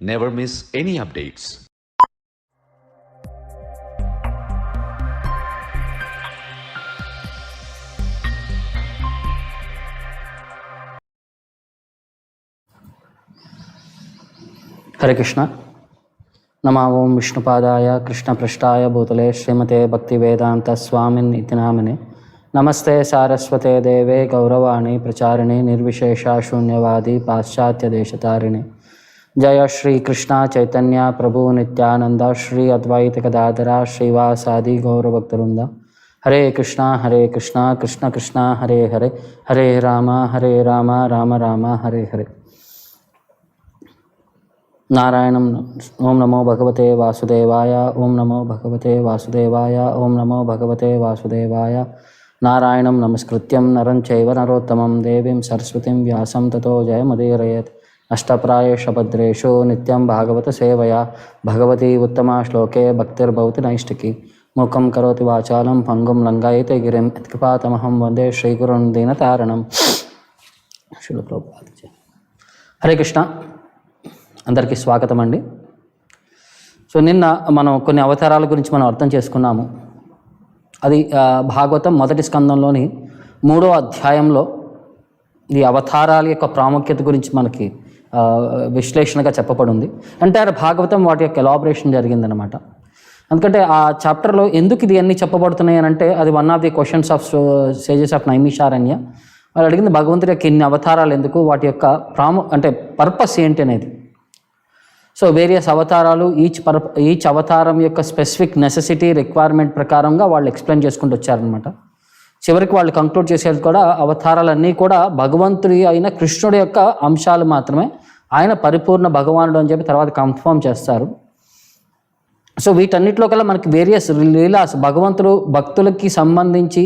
Never miss any updates. हरे कृष्ण। नमः ओं विष्णुपादाय कृष्णपृष्ठाय भूतले श्रीमते भक्तिवेदांत स्वामिन् इति नामिने नमस्ते सारस्वते देवे गौरवाणी प्रचारिणे निर्विशेषा शून्यवादी पाश्चात्यदेशतारिणे। जय श्री कृष्ण चैतन्य प्रभु नित्यानंद श्री अद्वैत गदाधरा श्रीवासादि गौरभक्तवृंद। हरे कृष्णा कृष्ण कृष्ण हरे हरे, हरे राम राम राम हरे हरे। नारायणं ओं नमो भगवते वासुदेवाय, ओं नमो भगवते वासुदेवाय, ओं नमो भगवते वासुदेवाय। नारायणं नमस्कृत्यं नरं चैव नरोत्तमं देवीं सरस्वतीं व्यासं ततो जयमुदीरयेत्। अष्टप्रायेषु भद्रेषु नित्यं भागवत सेवया भगवती उत्तमा श्लोके भक्तिर्भवति नैष्टिकी। मूकं करोति वाचालं भङ्गुं लङ्घयते गिरिं यत्कृपातमहं वन्दे श्रीगुरुं दीनतारणं। श्रील ప్రభుపాద జయ। హరే కృష్ణ, అందరికీ స్వాగతం అండి। సో నిన్న మనం కొన్ని అవతారాల గురించి మనం అర్థం చేసుకున్నాము। అది భాగవతం మొదటి స్కందంలోని 3వ అధ్యాయంలో ఈ అవతారాల యొక్క ప్రాముఖ్యత గురించి మనకి విశ్లేషణగా చెప్పబడింది। అంటే భాగవతం వాటి యొక్క ఎలాబరేషన్ జరిగిందనమాట। ఎందుకంటే ఆ చాప్టర్లో ఎందుకు ఇది అన్నీ చెప్పబడుతున్నాయి అని అంటే అది one of the questions of sages of Naimisharanya. వాళ్ళు అడిగింది భగవంతుడి యొక్క ఇన్ని అవతారాలు ఎందుకు, వాటి యొక్క అంటే పర్పస్ ఏంటి అనేది। సో వేరియస్ అవతారాలు ఈచ్ అవతారం యొక్క స్పెసిఫిక్ నెసెసిటీ రిక్వైర్మెంట్ ప్రకారంగా వాళ్ళు ఎక్స్ప్లెయిన్ చేసుకుంటూ వచ్చారనమాట। చివరికి వాళ్ళు కంక్లూడ్ చేసేది కూడా అవతారాలన్నీ కూడా భగవంతుడి అయిన కృష్ణుడి యొక్క అంశాలు మాత్రమే, ఆయన పరిపూర్ణ భగవానుడు అని చెప్పి తర్వాత కన్ఫర్మ్ చేస్తారు। సో వీటన్నిటిలో కల్లా మనకి వేరియస్ లీలాస్ భగవంతుడు భక్తులకి సంబంధించి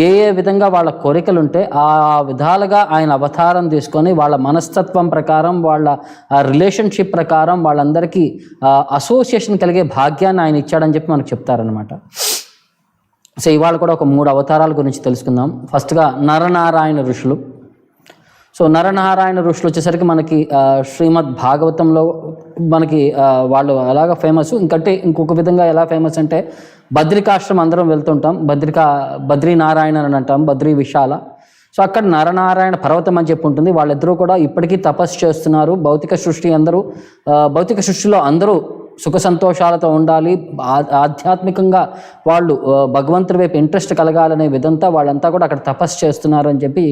ఏ విధంగా వాళ్ళ కోరికలు ఉంటే ఆ విధాలుగా ఆయన అవతారం తీసుకొని వాళ్ళ మనస్తత్వం ప్రకారం వాళ్ళ రిలేషన్షిప్ ప్రకారం వాళ్ళందరికీ అసోసియేషన్ కలిగే భాగ్యాన్ని ఆయన ఇచ్చాడని చెప్పి మనకు చెప్తారనమాట। సో ఇవాళ కూడా ఒక 3 అవతారాల గురించి తెలుసుకుందాం। ఫస్ట్గా నరనారాయణ ఋషులు। సో నరనారాయణ ఋషులు వచ్చేసరికి మనకి శ్రీమద్ భాగవతంలో మనకి వాళ్ళు ఎలాగ ఫేమస్, ఇంకొక విధంగా ఎలా ఫేమస్ అంటే బద్రికాశ్రమం అందరం వెళ్తుంటాం, బద్రీనారాయణ అని అంటాం, బద్రీ విశాల। సో అక్కడ నరనారాయణ పర్వతం అని చెప్పి ఉంటుంది। వాళ్ళిద్దరూ కూడా ఇప్పటికీ తపస్సు చేస్తున్నారు। భౌతిక సృష్టిలో అందరూ సుఖ సంతోషాలతో ఉండాలి, ఆధ్యాత్మికంగా వాళ్ళు భగవంతుడి వైపు ఇంట్రెస్ట్ కలగాలనే విధంగా వాళ్ళంతా కూడా అక్కడ తపస్సు చేస్తున్నారని చెప్పి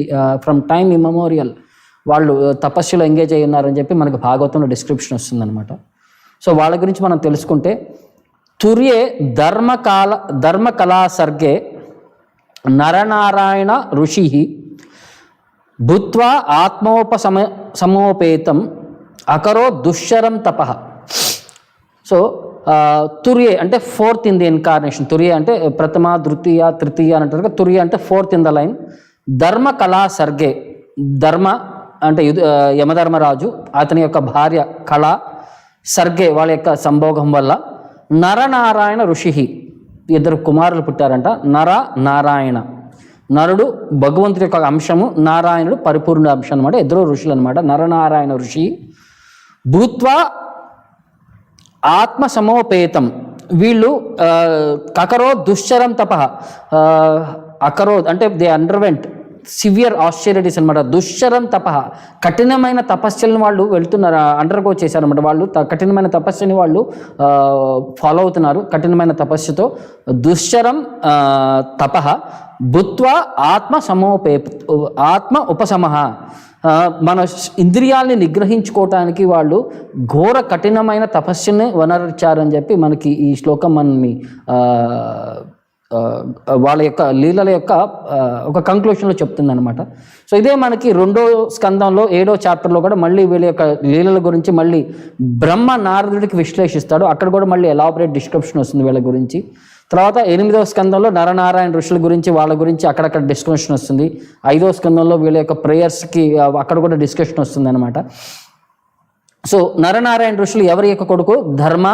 ఫ్రమ్ టైమ్ ఇమ్మెమోరియల్ వాళ్ళు తపస్సులో ఎంగేజ్ అయ్యి ఉన్నారని చెప్పి మనకు భాగవతంలో డిస్క్రిప్షన్ వస్తుందన్నమాట। సో వాళ్ళ గురించి మనం తెలుసుకుంటే తుర్యే ధర్మకళా సర్గే నరనారాయణ ఋషి భూత్వా సమోపేతం అకరో దుశ్శరం తపః। సో తుర్యే అంటే 4th ఇన్ ది ఇన్కార్నేషన్। తుర్యే అంటే ప్రథమ, ద్వితీయ, తృతీయ అని అంటారు। తుర్య అంటే 4th ఇన్ ద లైన్। ధర్మకళా సర్గే, ధర్మ అంటే యమధర్మరాజు అతని యొక్క భార్య కళ, సర్గే వాళ్ళ యొక్క సంభోగం వల్ల నరనారాయణ ఋషి 2 కుమారులు పుట్టారంట। నారాయణ, నరుడు భగవంతుడి యొక్క అంశము, నారాయణుడు పరిపూర్ణ అంశం అనమాట। 2 ఋషులు అనమాట, నరనారాయణ ఋషి భూత్వా ఆత్మ సమోపేతం। వీళ్ళు కకరో దుశ్చరం తపః, అకరో అంటే దే అండర్వెంట్ సివియర్ ఆస్టెరిటీస్ అనమాట। దుశ్చరం తపః కఠినమైన తపస్సులను వాళ్ళు వెళ్తున్నారు, అండర్గో చేశారనమాట। వాళ్ళు కఠినమైన తపస్సుని వాళ్ళు ఫాలో అవుతున్నారు, కఠినమైన తపస్సుతో। దుశ్చరం తపః భూత్వా ఆత్మ ఉపశమః, మన ఇంద్రియాల్ని నిగ్రహించుకోవటానికి వాళ్ళు ఘోర కఠినమైన తపస్సుని వనరించారని చెప్పి మనకి ఈ శ్లోకం మనని వాళ్ళ యొక్క లీలల యొక్క ఒక కంక్లూషన్లో చెప్తుందనమాట। సో ఇదే మనకి 2వ స్కందంలో 7వ చాప్టర్లో కూడా మళ్ళీ వీళ్ళ యొక్క లీలల గురించి మళ్ళీ బ్రహ్మ నారదుడికి విశ్లేషిస్తాడు, అక్కడ కూడా మళ్ళీ ఎలాబరేట్ డిస్క్రిప్షన్ వస్తుంది వీళ్ళ గురించి। తర్వాత 8వ స్కందంలో నరనారాయణ ఋషుల గురించి వాళ్ళ గురించి అక్కడక్కడ డిస్కషన్ వస్తుంది। 5వ స్కందంలో వీళ్ళ యొక్క ప్రేయర్స్కి అక్కడ కూడా డిస్కషన్ వస్తుంది అనమాట। సో నరనారాయణ ఋషులు ఎవరి యొక్క కొడుకు? ధర్మ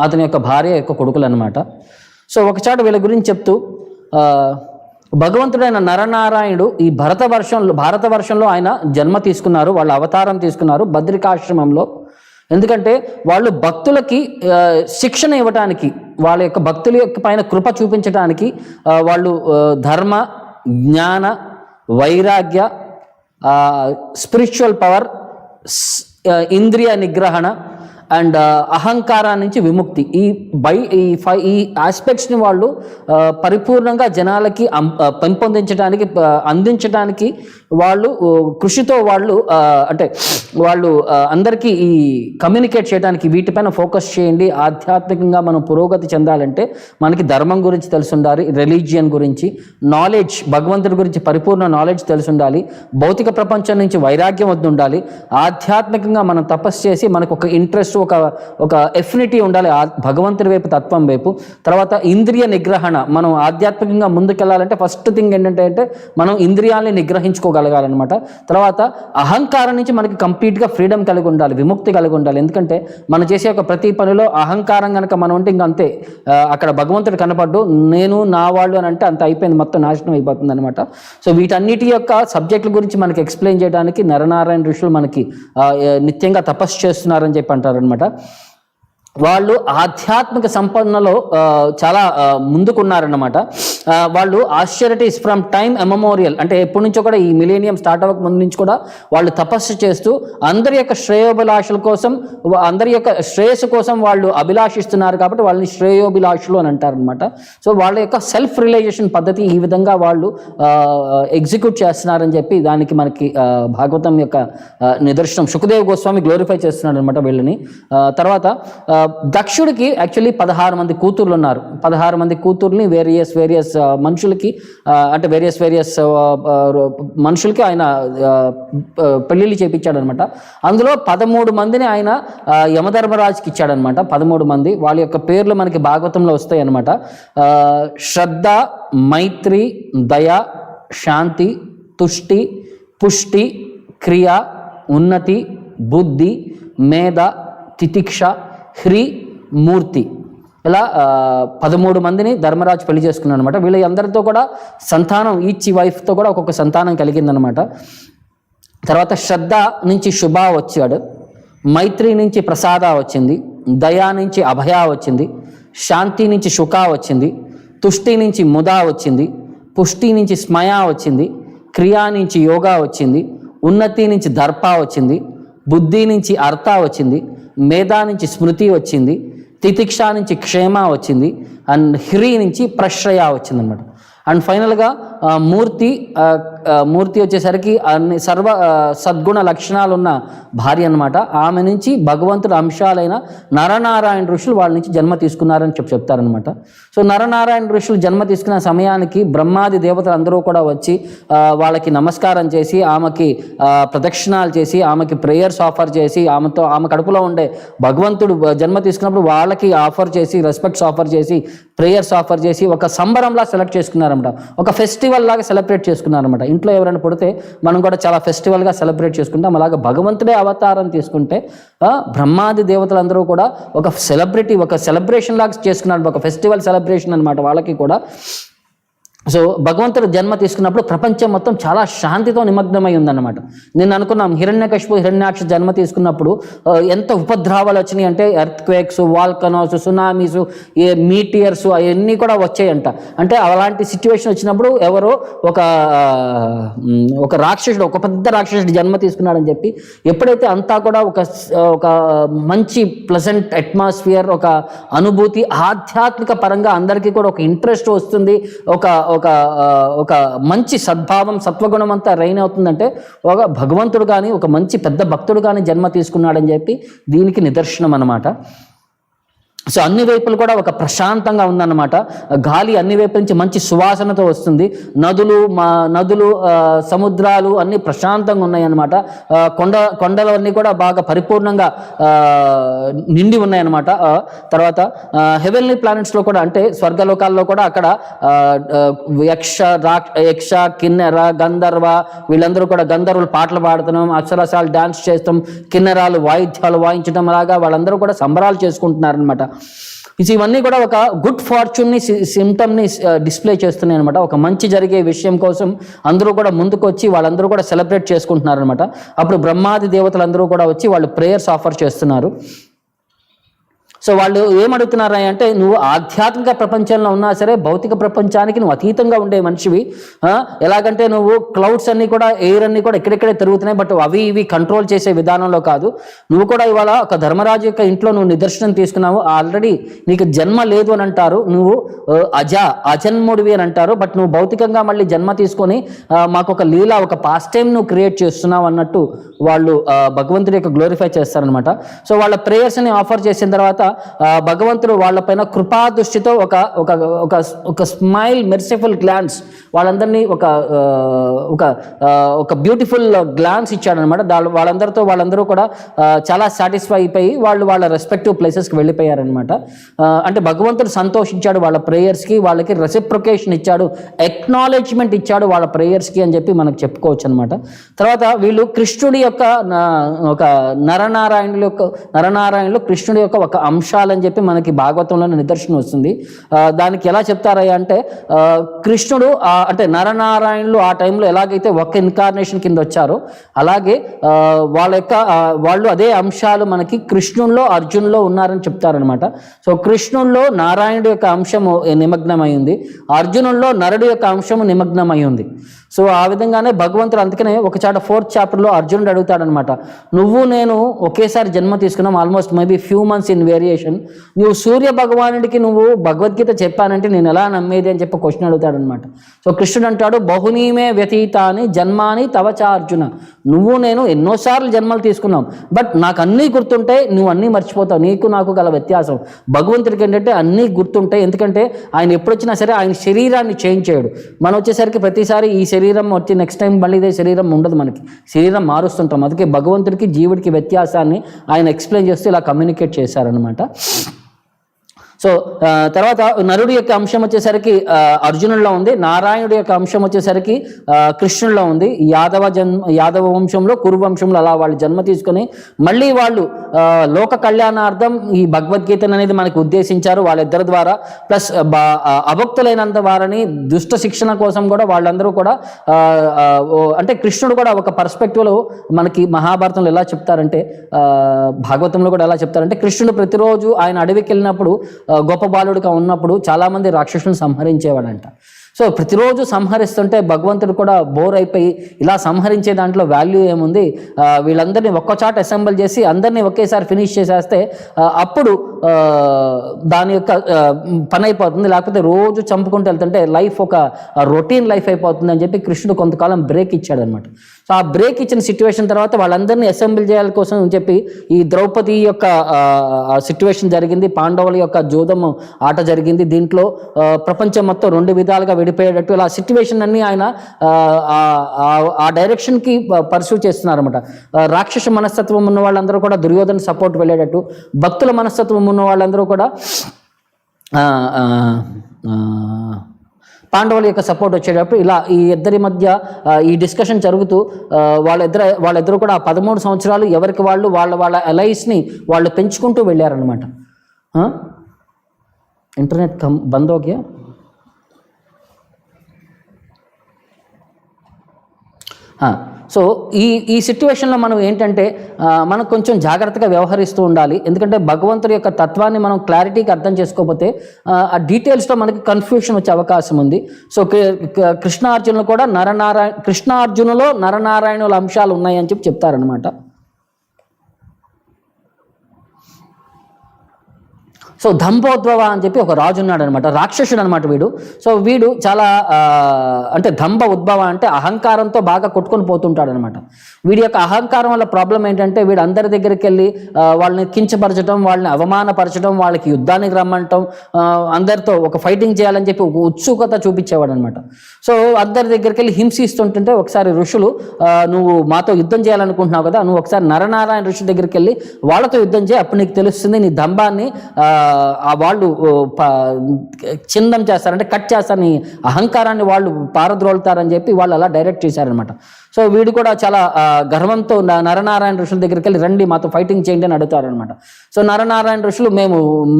అతని యొక్క భార్య యొక్క కొడుకులు అనమాట। సో ఒకచాట వీళ్ళ గురించి చెప్తూ భగవంతుడైన నరనారాయణుడు ఈ భారతవర్షంలో ఆయన జన్మ తీసుకున్నారు, వాళ్ళ అవతారం తీసుకున్నారు బద్రికాశ్రమంలో। ఎందుకంటే వాళ్ళు భక్తులకి శిక్షణ ఇవ్వటానికి, వాళ్ళ యొక్క భక్తుల యొక్క పైన కృప చూపించడానికి వాళ్ళు ధర్మ, జ్ఞాన, వైరాగ్య, స్పిరిచువల్ పవర్, ఇంద్రియ నిగ్రహణ అండ్ అహంకారా నుంచి విముక్తి, ఈ ఆస్పెక్ట్స్ని వాళ్ళు పరిపూర్ణంగా జనాలకి పెంపొందించడానికి, అందించడానికి వాళ్ళు కృషితో వాళ్ళు అంటే వాళ్ళు అందరికీ ఈ కమ్యూనికేట్ చేయడానికి వీటిపైన ఫోకస్ చేయండి. ఆధ్యాత్మికంగా మనం పురోగతి చెందాలంటే మనకి ధర్మం గురించి తెలిసి ఉండాలి, రిలీజియన్ గురించి నాలెడ్జ్, భగవంతుడి గురించి పరిపూర్ణ నాలెడ్జ్ తెలిసి ఉండాలి, భౌతిక ప్రపంచం నుంచి వైరాగ్యం వద్ద ఉండాలి, ఆధ్యాత్మికంగా మనం తపస్సు చేసి మనకు ఒక ఇంట్రెస్ట్, ఒక ఎఫినిటీ ఉండాలి భగవంతుడి వైపు, తత్వం వైపు. తర్వాత ఇంద్రియ నిగ్రహణ, మనం ఆధ్యాత్మికంగా ముందుకెళ్ళాలంటే ఫస్ట్ థింగ్ ఏంటంటే మనం ఇంద్రియాలని నిగ్రహించుకోగలగాలన్నమాట. తర్వాత అహంకారం నుంచి మనకి కంప్లీట్గా ఫ్రీడమ్ కలిగి ఉండాలి, విముక్తి కలిగి ఉండాలి. ఎందుకంటే మనం చేసే ఒక ప్రతి పనిలో అహంకారం కనుక మనం ఉంటే ఇంక అంతే, అక్కడ భగవంతుడు కనపడ్డు, నేను నా వాళ్ళు అని అంటే అంత అయిపోయింది, మొత్తం నాశనం అయిపోతుంది అనమాట. సో వీటన్నిటి యొక్క సబ్జెక్టుల గురించి మనకి ఎక్స్ప్లెయిన్ చేయడానికి నరనారాయణ ఋషులు మనకి నిత్యంగా తపస్సు చేస్తున్నారని చెప్పి అంటారు అనమాట. వాళ్ళు ఆధ్యాత్మిక సంపన్నలో చాలా ముందుకున్నారన్నమాట. వాళ్ళు ఆశ్చర్యటీస్ ఫ్రమ్ టైమ్ ఎమెమోరియల్, అంటే ఎప్పటి నుంచో కూడా ఈ మిలేనియం స్టార్ట్ అవ్వక ముందు నుంచి కూడా వాళ్ళు తపస్సు చేస్తూ అందరి యొక్క శ్రేయోభిలాషుల కోసం, అందరి యొక్క శ్రేయస్సు కోసం వాళ్ళు అభిలాషిస్తున్నారు కాబట్టి వాళ్ళని శ్రేయోభిలాషులు అని అంటారనమాట. సో వాళ్ళ యొక్క సెల్ఫ్ రియలైజేషన్ పద్ధతి ఈ విధంగా వాళ్ళు ఎగ్జిక్యూట్ చేస్తున్నారని చెప్పి దానికి మనకి భాగవతం యొక్క నిదర్శనం. సుఖదేవ్ గోస్వామి గ్లోరిఫై చేస్తున్నాడు అనమాట వీళ్ళని. తర్వాత దక్షుడికి యాక్చువల్లీ 16 మంది కూతుర్లు ఉన్నారు. 16 మంది కూతుర్ని వేరియస్ మనుషులకి, అంటే వేరియస్ మనుషులకి ఆయన పెళ్ళిళ్ళు చేపించాడు అనమాట. అందులో 13 మందిని ఆయన యమధర్మరాజుకి ఇచ్చాడనమాట. 13 మంది, వాళ్ళ యొక్క పేర్లు మనకి భాగవతంలో వస్తాయి అనమాట. శ్రద్ధ, మైత్రి, దయ, శాంతి, తుష్టి, పుష్టి, క్రియ, ఉన్నతి, బుద్ధి, మేధ, తితిక్ష, హ్రీ, మూర్తి, ఇలా 13 మందిని ధర్మరాజు పెళ్లి చేసుకున్నాడు అనమాట. వీళ్ళందరితో కూడా సంతానం, ఈచ్ వైఫ్తో కూడా ఒక్కొక్క సంతానం కలిగిందనమాట. తర్వాత శ్రద్ధ నుంచి శుభ వచ్చాడు, మైత్రి నుంచి ప్రసాద వచ్చింది, దయా నుంచి అభయ వచ్చింది, శాంతి నుంచి శుక వచ్చింది, తుష్టి నుంచి ముదా వచ్చింది, పుష్టి నుంచి స్మయ వచ్చింది, క్రియా నుంచి యోగా వచ్చింది, ఉన్నతి నుంచి దర్ప వచ్చింది, బుద్ధి నుంచి అర్థ వచ్చింది, మేధా నుంచి స్మృతి వచ్చింది, తితిక్ష నుంచి క్షేమ వచ్చింది, అండ్ హ్రీ నుంచి ప్రశ్రయ వచ్చింది అనమాట. అండ్ ఫైనల్గా మూర్తి వచ్చేసరికి అన్ని సర్వ సద్గుణ లక్షణాలు ఉన్న భార్య అనమాట. ఆమె నుంచి భగవంతుడు అంశాలైన నరనారాయణ ఋషులు వాళ్ళ నుంచి జన్మ తీసుకున్నారని చెప్తారనమాట. సో నరనారాయణ ఋషులు జన్మ తీసుకున్న సమయానికి బ్రహ్మాది దేవతలు అందరూ కూడా వచ్చి వాళ్ళకి నమస్కారం చేసి, ఆమెకి ప్రదక్షిణాలు చేసి, ఆమెకి ప్రేయర్స్ ఆఫర్ చేసి, ఆమె కడుపులో ఉండే భగవంతుడు జన్మ తీసుకున్నప్పుడు వాళ్ళకి ఆఫర్ చేసి, రెస్పెక్ట్స్ ఆఫర్ చేసి, ప్రేయర్స్ ఆఫర్ చేసి ఒక సంబరంలా సెలెక్ట్ చేసుకున్నారన్నమాట. ఒక ఫెస్టివల్ లాగా సెలబ్రేట్ చేసుకున్నారన్నమాట. ఇంట్లో ఎవరైనా పుడితే మనం కూడా చాలా ఫెస్టివల్గా సెలబ్రేట్ చేసుకుంటాం. అలాగే భగవంతుడే అవతారం తీసుకుంటే బ్రహ్మాది దేవతలందరూ కూడా ఒక సెలబ్రేషన్ లాగా చేసుకున్నారు, ఒక ఫెస్టివల్ సెలబ్రేషన్ అనమాట వాళ్ళకి కూడా. సో భగవంతుడు జన్మ తీసుకున్నప్పుడు ప్రపంచం మొత్తం చాలా శాంతితో నిమగ్నమై ఉందన్నమాట. నేను అనుకున్నాం హిరణ్యకశిపు హిరణ్యాక్ష జన్మ తీసుకున్నప్పుడు ఎంత ఉపద్రవాలు వచ్చినాయి అంటే earth quakes, volcanoes, tsunamis, meteors అవన్నీ కూడా వచ్చాయంట. అంటే అలాంటి సిచ్యువేషన్ వచ్చినప్పుడు ఎవరో ఒక రాక్షసుడు, ఒక పెద్ద రాక్షసుడు జన్మ తీసుకున్నాడని చెప్పి, ఎప్పుడైతే అంతా కూడా ఒక మంచి ప్లెజెంట్ అట్మాస్ఫియర్, ఒక అనుభూతి, ఆధ్యాత్మిక పరంగా అందరికీ కూడా ఒక ఇంట్రెస్ట్ వస్తుంది, ఒక మంచి సద్భావం, సత్వగుణం అంతా రైన్ అవుతుందంటే ఒక భగవంతుడు కానీ, ఒక మంచి పెద్ద భక్తుడు కానీ జన్మ తీసుకున్నాడని చెప్పి దీనికి నిదర్శనం అన్నమాట. సో అన్ని వైపులు కూడా ఒక ప్రశాంతంగా ఉందన్నమాట. గాలి అన్ని వైపుల నుంచి మంచి సువాసనతో వస్తుంది. నదులు సముద్రాలు అన్నీ ప్రశాంతంగా ఉన్నాయన్నమాట. కొండలన్నీ కూడా బాగా పరిపూర్ణంగా నిండి ఉన్నాయన్నమాట. తర్వాత హెవెన్లీ ప్లానెట్స్లో కూడా, అంటే స్వర్గలోకాల్లో కూడా అక్కడ యక్ష, కిన్నెర, గంధర్వ వీళ్ళందరూ కూడా, గంధర్వులు పాటలు పాడుతున్నాం, అక్షరసాలు డాన్స్ చేస్తాం, కిన్నెరాలు వాయిద్యాలు వాయించడం, అలాగా వాళ్ళందరూ కూడా సంబరాలు చేసుకుంటున్నారనమాట. ఇవన్నీ కూడా ఒక గుడ్ ఫార్చ్యూన్ని సిమ్టమ్ని డిస్ప్లే చేస్తున్నాయి అనమాట. ఒక మంచి జరిగే విషయం కోసం అందరూ కూడా ముందుకు వచ్చి వాళ్ళందరూ కూడా సెలబ్రేట్ చేసుకుంటున్నారనమాట. అప్పుడు బ్రహ్మాది దేవతలందరూ కూడా వచ్చి వాళ్ళు ప్రేయర్స్ ఆఫర్ చేస్తున్నారు. సో వాళ్ళు ఏమడుగుతున్నారా అంటే, నువ్వు ఆధ్యాత్మిక ప్రపంచంలో ఉన్నా సరే భౌతిక ప్రపంచానికి నువ్వు అతీతంగా ఉండే మనిషివి. ఎలాగంటే నువ్వు క్లౌడ్స్ అన్నీ కూడా, ఎయిర్ అన్నీ కూడా ఎక్కడెక్కడే తిరుగుతున్నాయి, బట్ అవి ఇవి కంట్రోల్ చేసే విధానంలో కాదు. నువ్వు కూడా ఇవాళ ఒక ధర్మరాజు యొక్క ఇంట్లో నువ్వు నిదర్శనం తీసుకున్నావు. ఆల్రెడీ నీకు జన్మ లేదు అని అంటారు, నువ్వు అజన్ముడివి అని అంటారు. బట్ నువ్వు భౌతికంగా మళ్ళీ జన్మ తీసుకొని మాకు ఒక లీల, ఒక పాస్ట్ టైం నువ్వు క్రియేట్ చేస్తున్నావు అన్నట్టు వాళ్ళు భగవంతుడి యొక్క గ్లోరిఫై చేస్తారనమాట. సో వాళ్ళ ప్రేయర్స్ని ఆఫర్ చేసిన తర్వాత భగవంతుడు వాళ్ళపైన కృపా దృష్టితో ఒక ఒక ఒక ఒక స్మైల్, మెర్సిఫుల్ గ్లాన్స్ వాళ్ళందరినీ ఒక బ్యూటిఫుల్ గ్లాన్స్ ఇచ్చాడనమాట. వాళ్ళందరూ కూడా చాలా సాటిస్ఫై అయిపోయి వాళ్ళ రెస్పెక్టివ్ ప్లేసెస్కి వెళ్ళిపోయారనమాట. అంటే భగవంతుడు సంతోషించాడు వాళ్ళ ప్రేయర్స్కి, వాళ్ళకి రెసిప్రొకేషన్ ఇచ్చాడు, ఎక్నాలెడ్జ్మెంట్ ఇచ్చాడు వాళ్ళ ప్రేయర్స్కి అని చెప్పి మనకు చెప్పుకోవచ్చు అనమాట. తర్వాత వీళ్ళు కృష్ణుడి యొక్క ఒక నరనారాయణులు కృష్ణుడి యొక్క ఒక అంశాలని చెప్పి మనకి భాగవతంలో నిదర్శనం వస్తుంది. దానికి ఎలా చెప్తారయ్యా అంటే, కృష్ణుడు అంటే నరనారాయణులు ఆ టైంలో ఎలాగైతే ఒక ఇన్కార్నేషన్ కింద వచ్చారో అలాగే వాళ్ళు అదే అంశాలు మనకి కృష్ణుల్లో అర్జునులో ఉన్నారని చెప్తారనమాట. సో కృష్ణుల్లో నారాయణుడి యొక్క అంశము నిమగ్నమై ఉంది, అర్జునుల్లో నరుడి యొక్క అంశము నిమగ్నమై ఉంది. సో ఆ విధంగానే భగవంతుడు అందుకనే ఒక చాట 4th చాప్టర్లో అర్జునుడు అడుగుతాడనమాట, నువ్వు నేను ఒకేసారి జన్మ తీసుకున్నాం, almost maybe few months in variation. నువ్వు సూర్య భగవానుడికి నువ్వు భగవద్గీత చెప్పానంటే నేను ఎలా నమ్మేది అని చెప్పి క్వశ్చన్ అడుగుతాడనమాట. సో కృష్ణుడు అంటాడు, బహునీమే వ్యతీతాని జన్మాని తవచా అర్జున. నువ్వు నేను ఎన్నోసార్లు జన్మలు తీసుకున్నాం, బట్ నాకు అన్నీ గుర్తుంటాయి, నువ్వు అన్నీ మర్చిపోతావు. నీకు నాకు గల వ్యత్యాసం భగవంతుడికి ఏంటంటే అన్నీ గుర్తుంటాయి. ఎందుకంటే ఆయన ఎప్పుడొచ్చినా సరే ఆయన శరీరాన్ని చేంజ్ చేయడు. మనం వచ్చేసరికి ప్రతిసారి ఈ శరీరం వచ్చి నెక్స్ట్ టైం మళ్ళీ ఇదే శరీరం ఉండదు, మనకి శరీరం మారుస్తుంటాం. అందుకే భగవంతుడికి జీవుడికి వ్యత్యాసాన్ని ఆయన ఎక్స్ప్లెయిన్ చేస్తూ ఇలా కమ్యూనికేట్ చేశారనమాట. సో తర్వాత నరుడి యొక్క అంశం వచ్చేసరికి అర్జునుడిలో ఉంది, నారాయణుడి యొక్క అంశం వచ్చేసరికి కృష్ణుడిలో ఉంది. యాదవ వంశంలో, కురు వంశంలో అలా వాళ్ళు జన్మ తీసుకొని మళ్ళీ వాళ్ళు లోక కళ్యాణార్థం ఈ భగవద్గీతను అనేది మనకి ఉద్దేశించారు వాళ్ళిద్దరి ద్వారా. ప్లస్ అభక్తులైనంత వారిని దుష్ట శిక్షణ కోసం కూడా వాళ్ళందరూ కూడా అంటే కృష్ణుడు కూడా ఒక పర్స్పెక్టివ్లో మనకి మహాభారతంలో ఎలా చెప్తారంటే, భాగవతంలో కూడా ఎలా చెప్తారంటే, కృష్ణుడు ప్రతిరోజు ఆయన అడవికి వెళ్ళినప్పుడు గొప్ప బాలుడిగా ఉన్నప్పుడు చాలామంది రాక్షసులను సంహరించేవాడంట. సో ప్రతిరోజు సంహరిస్తుంటే భగవంతుడు కూడా బోర్ అయిపోయి ఇలా సంహరించే దాంట్లో వాల్యూ ఏముంది, వీళ్ళందరినీ ఒక్కచాట అసెంబుల్ చేసి అందరినీ ఒకేసారి ఫినిష్ చేసేస్తే అప్పుడు దాని యొక్క పని అయిపోతుంది. లేకపోతే రోజు చంపుకుంటూ వెళ్తుంటే లైఫ్ ఒక రొటీన్ లైఫ్ అయిపోతుంది అని చెప్పి కృష్ణుడు కొంతకాలం బ్రేక్ ఇచ్చాడనమాట. సో ఆ బ్రేక్ ఇచ్చిన సిచ్యువేషన్ తర్వాత వాళ్ళందరినీ అసెంబుల్ చేయాలి కోసం అని చెప్పి ఈ ద్రౌపది యొక్క సిచ్యువేషన్ జరిగింది, పాండవుల యొక్క జూదం ఆట జరిగింది. దీంట్లో ప్రపంచం మొత్తం 2 విధాలుగా విడిపోయేటట్టు ఇలా సిచ్యువేషన్ అన్ని ఆయన ఆ డైరెక్షన్కి పర్సూ చేస్తున్నారన్నమాట. రాక్షస మనస్తత్వం ఉన్న వాళ్ళందరూ కూడా దుర్యోధన సపోర్ట్ వెళ్ళేటట్టు, భక్తుల మనస్తత్వం ఉన్న వాళ్ళందరూ కూడా పాండవుల యొక్క సపోర్ట్ వచ్చేటప్పుడు ఇలా ఈ ఇద్దరి మధ్య ఈ డిస్కషన్ జరుగుతూ వాళ్ళిద్దరు కూడా 13 సంవత్సరాలు ఎవరికి వాళ్ళు వాళ్ళ అలైస్ని వాళ్ళు పెంచుకుంటూ వెళ్ళారనమాట. ఇంటర్నెట్ బంద్ हो गया. సో ఈ సిచ్యువేషన్లో మనం ఏంటంటే మనం కొంచెం జాగ్రత్తగా వ్యవహరిస్తూ ఉండాలి. ఎందుకంటే భగవంతుడి యొక్క తత్వాన్ని మనం క్లారిటీగా అర్థం చేసుకోకపోతే ఆ డీటెయిల్స్లో మనకి కన్ఫ్యూషన్ వచ్చే అవకాశం ఉంది. సో కృష్ణార్జునులు కూడా కృష్ణార్జునులో నరనారాయణుల అంశాలు ఉన్నాయని చెప్పి చెప్తారనమాట. సో దంభోద్భవ అని చెప్పి ఒక రాజు ఉన్నాడు అనమాట, రాక్షసుడు అనమాట వీడు. సో వీడు చాలా అంటే దంభ ఉద్భవ అంటే అహంకారంతో బాగా కొట్టుకొని పోతుంటాడు అనమాట. వీడి యొక్క అహంకారం వల్ల ప్రాబ్లం ఏంటంటే వీడు అందరి దగ్గరికి వెళ్ళి వాళ్ళని కించపరచడం, వాళ్ళని అవమానపరచడం, వాళ్ళకి యుద్ధానికి రమ్మంటం, అందరితో ఒక ఫైటింగ్ చేయాలని చెప్పి ఒక ఉత్సుకత చూపించేవాడు అనమాట. సో అందరి దగ్గరికి వెళ్ళి హింసిస్తుంటుంటే ఒకసారి ఋషులు, నువ్వు మాతో యుద్ధం చేయాలనుకుంటున్నావు కదా, నువ్వు ఒకసారి నరనారాయణ ఋషి దగ్గరికి వెళ్ళి వాళ్ళతో యుద్ధం చేయి, అప్పుడు నీకు తెలుస్తుంది నీ దంభాన్ని వాళ్ళు చిందం చేస్తారంటే కట్ చేస్తారు, నీ అహంకారాన్ని వాళ్ళు పారద్రోలుతారని చెప్పి వాళ్ళు అలా డైరెక్ట్ చేశారనమాట. సో వీడు కూడా చాలా గర్వంతో నరనారాయణ ఋషుల దగ్గరికి వెళ్ళి రండి మాతో ఫైటింగ్ చేయండి అని అడుగుతారనమాట. సో నరనారాయణ ఋషులు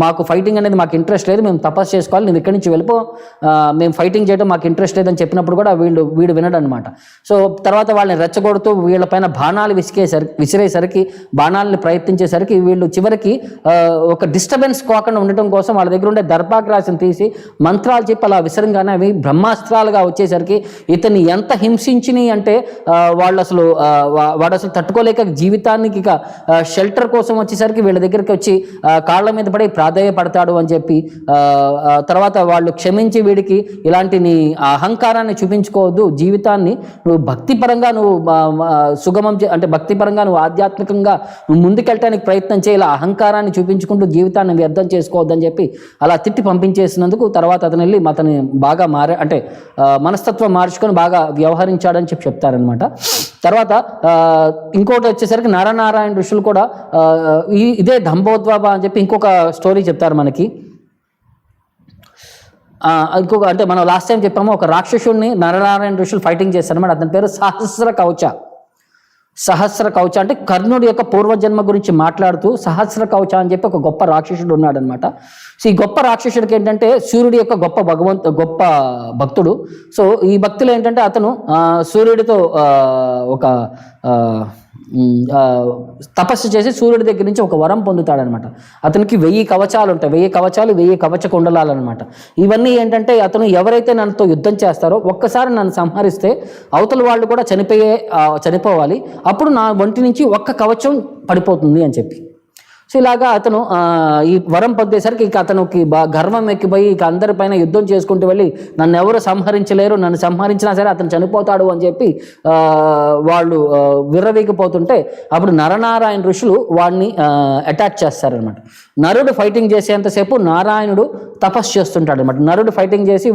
మాకు ఫైటింగ్ అనేది మాకు ఇంట్రెస్ట్ లేదు, మేము తపస్సు చేసుకోవాలి, నేను ఇక్కడి నుంచి వెళ్ళిపో, మేము ఫైటింగ్ చేయడం మాకు ఇంట్రెస్ట్ లేదని చెప్పినప్పుడు కూడా వీడు వినడు అనమాట. సో తర్వాత వాళ్ళని రెచ్చగొడుతూ వీళ్ళపైన బాణాలు విసిరేసరికి బాణాలని ప్రయత్నించేసరికి వీళ్ళు చివరికి ఒక డిస్టర్బెన్స్ కాకుండా ఉండటం కోసం వాళ్ళ దగ్గర ఉండే దర్భాగ్రాసం తీసి మంత్రాలు చెప్పి అలా విసరంగానే అవి బ్రహ్మాస్త్రాలుగా వచ్చేసరికి ఇతన్ని ఎంత హింసించినాయి అంటే వాడు అసలు తట్టుకోలేక జీవితానికి ఇక షెల్టర్ కోసం వచ్చేసరికి వీళ్ళ దగ్గరికి వచ్చి కాళ్ళ మీద పడి ప్రాధేయపడతాడు అని చెప్పి తర్వాత వాళ్ళు క్షమించి వీడికి ఇలాంటి నీ అహంకారాన్ని చూపించుకోవద్దు, జీవితాన్ని నువ్వు భక్తిపరంగా నువ్వు సుగమం అంటే భక్తిపరంగా నువ్వు ఆధ్యాత్మికంగా నువ్వు ముందుకెళ్ళటానికి ప్రయత్నం చేయి, ఇలా అహంకారాన్ని చూపించుకుంటూ జీవితాన్ని వ్యర్థం చేసుకోవద్దని చెప్పి అలా తిట్టి పంపించేసినందుకు తర్వాత అతను వెళ్ళి అతని బాగా అంటే మనస్తత్వం మార్చుకొని బాగా వ్యవహరించాడని చెప్తారనమాట. తర్వాత ఇంకోటి వచ్చేసరికి నరనారాయణ ఋషులు కూడా ఇదే దంభోద్వాబ అని చెప్పి ఇంకొక స్టోరీ చెప్తారు మనకి. ఇంకొక అంటే మనం లాస్ట్ టైం చెప్పాము, ఒక రాక్షసుడిని నరనారాయణ ఋషులు ఫైటింగ్ చేస్తారన్నమాట. అతని పేరు సహస్ర కవచ అంటే కర్ణుడి యొక్క పూర్వజన్మ గురించి మాట్లాడుతూ సహస్ర కవచ అని చెప్పి ఒక గొప్ప రాక్షసుడు ఉన్నాడనమాట. సో ఈ గొప్ప రాక్షసుడికి ఏంటంటే సూర్యుడి యొక్క గొప్ప భక్తుడు. సో ఈ భక్తులు ఏంటంటే అతను సూర్యుడితో ఒక తపస్సు చేసి సూర్యుడి దగ్గర నుంచి ఒక వరం పొందుతాడనమాట. అతనికి 1000 కవచాలు ఉంటాయి, 1000 కవచాలు, 1000 కవచ కుండలాలు అనమాట. ఇవన్నీ ఏంటంటే అతను ఎవరైతే నన్నుతో యుద్ధం చేస్తారో ఒక్కసారి నన్ను సంహరిస్తే అవతల వాళ్ళు కూడా చనిపోవాలి, అప్పుడు నా ఒంటి నుంచి ఒక్క కవచం పడిపోతుంది అని చెప్పి. సో ఇలాగా అతను ఈ వరం పొందేసరికి ఇక అతనికి గర్వం ఎక్కిపోయి ఇక అందరిపైన యుద్ధం చేసుకుంటూ వెళ్ళి నన్ను ఎవరు సంహరించలేరు, నన్ను సంహరించినా సరే అతను చనిపోతాడు అని చెప్పి వాళ్ళు విర్రవీగిపోతుంటే అప్పుడు నరనారాయణ ఋషులు వాడిని అటాక్ చేస్తారనమాట. నరుడు ఫైటింగ్ చేసేంతసేపు నారాయణుడు తపస్సు చేస్తుంటాడు అనమాట. నరుడు ఫైటింగ్ చేసి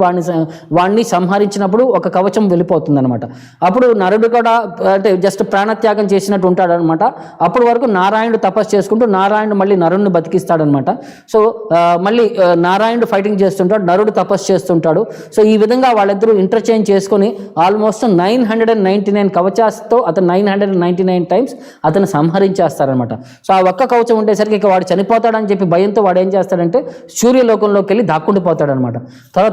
వాడిని సంహరించినప్పుడు ఒక కవచం వెళ్ళిపోతుంది అనమాట. అప్పుడు నరుడు కూడా అంటే జస్ట్ ప్రాణత్యాగం చేసినట్టు ఉంటాడు అనమాట. అప్పటి వరకు నారాయణుడు తపస్సు చేసుకుంటూ నారాయణుడు మళ్ళీ నరుడిని బతికిస్తాడనమాట. సో మళ్ళీ నారాయణుడు ఫైటింగ్ చేస్తుంటాడు, నరుడు తపస్సు చేస్తుంటాడు. సో ఈ విధంగా వాళ్ళిద్దరూ ఇంటర్చేంజ్ చేసుకొని ఆల్మోస్ట్ 999 కవచాస్తో అతను 999 టైమ్స్ అతను సంహరించేస్తారనమాట. సో ఆ ఒక్క కవచం ఉండేసరికి ఇక వాడు చనిపోతాడని చెప్పి భయంతో వాడు ఏం చేస్తాడంటే సూర్యలోకంలోకి వెళ్ళి దాక్కుండిపోతాడనమాట.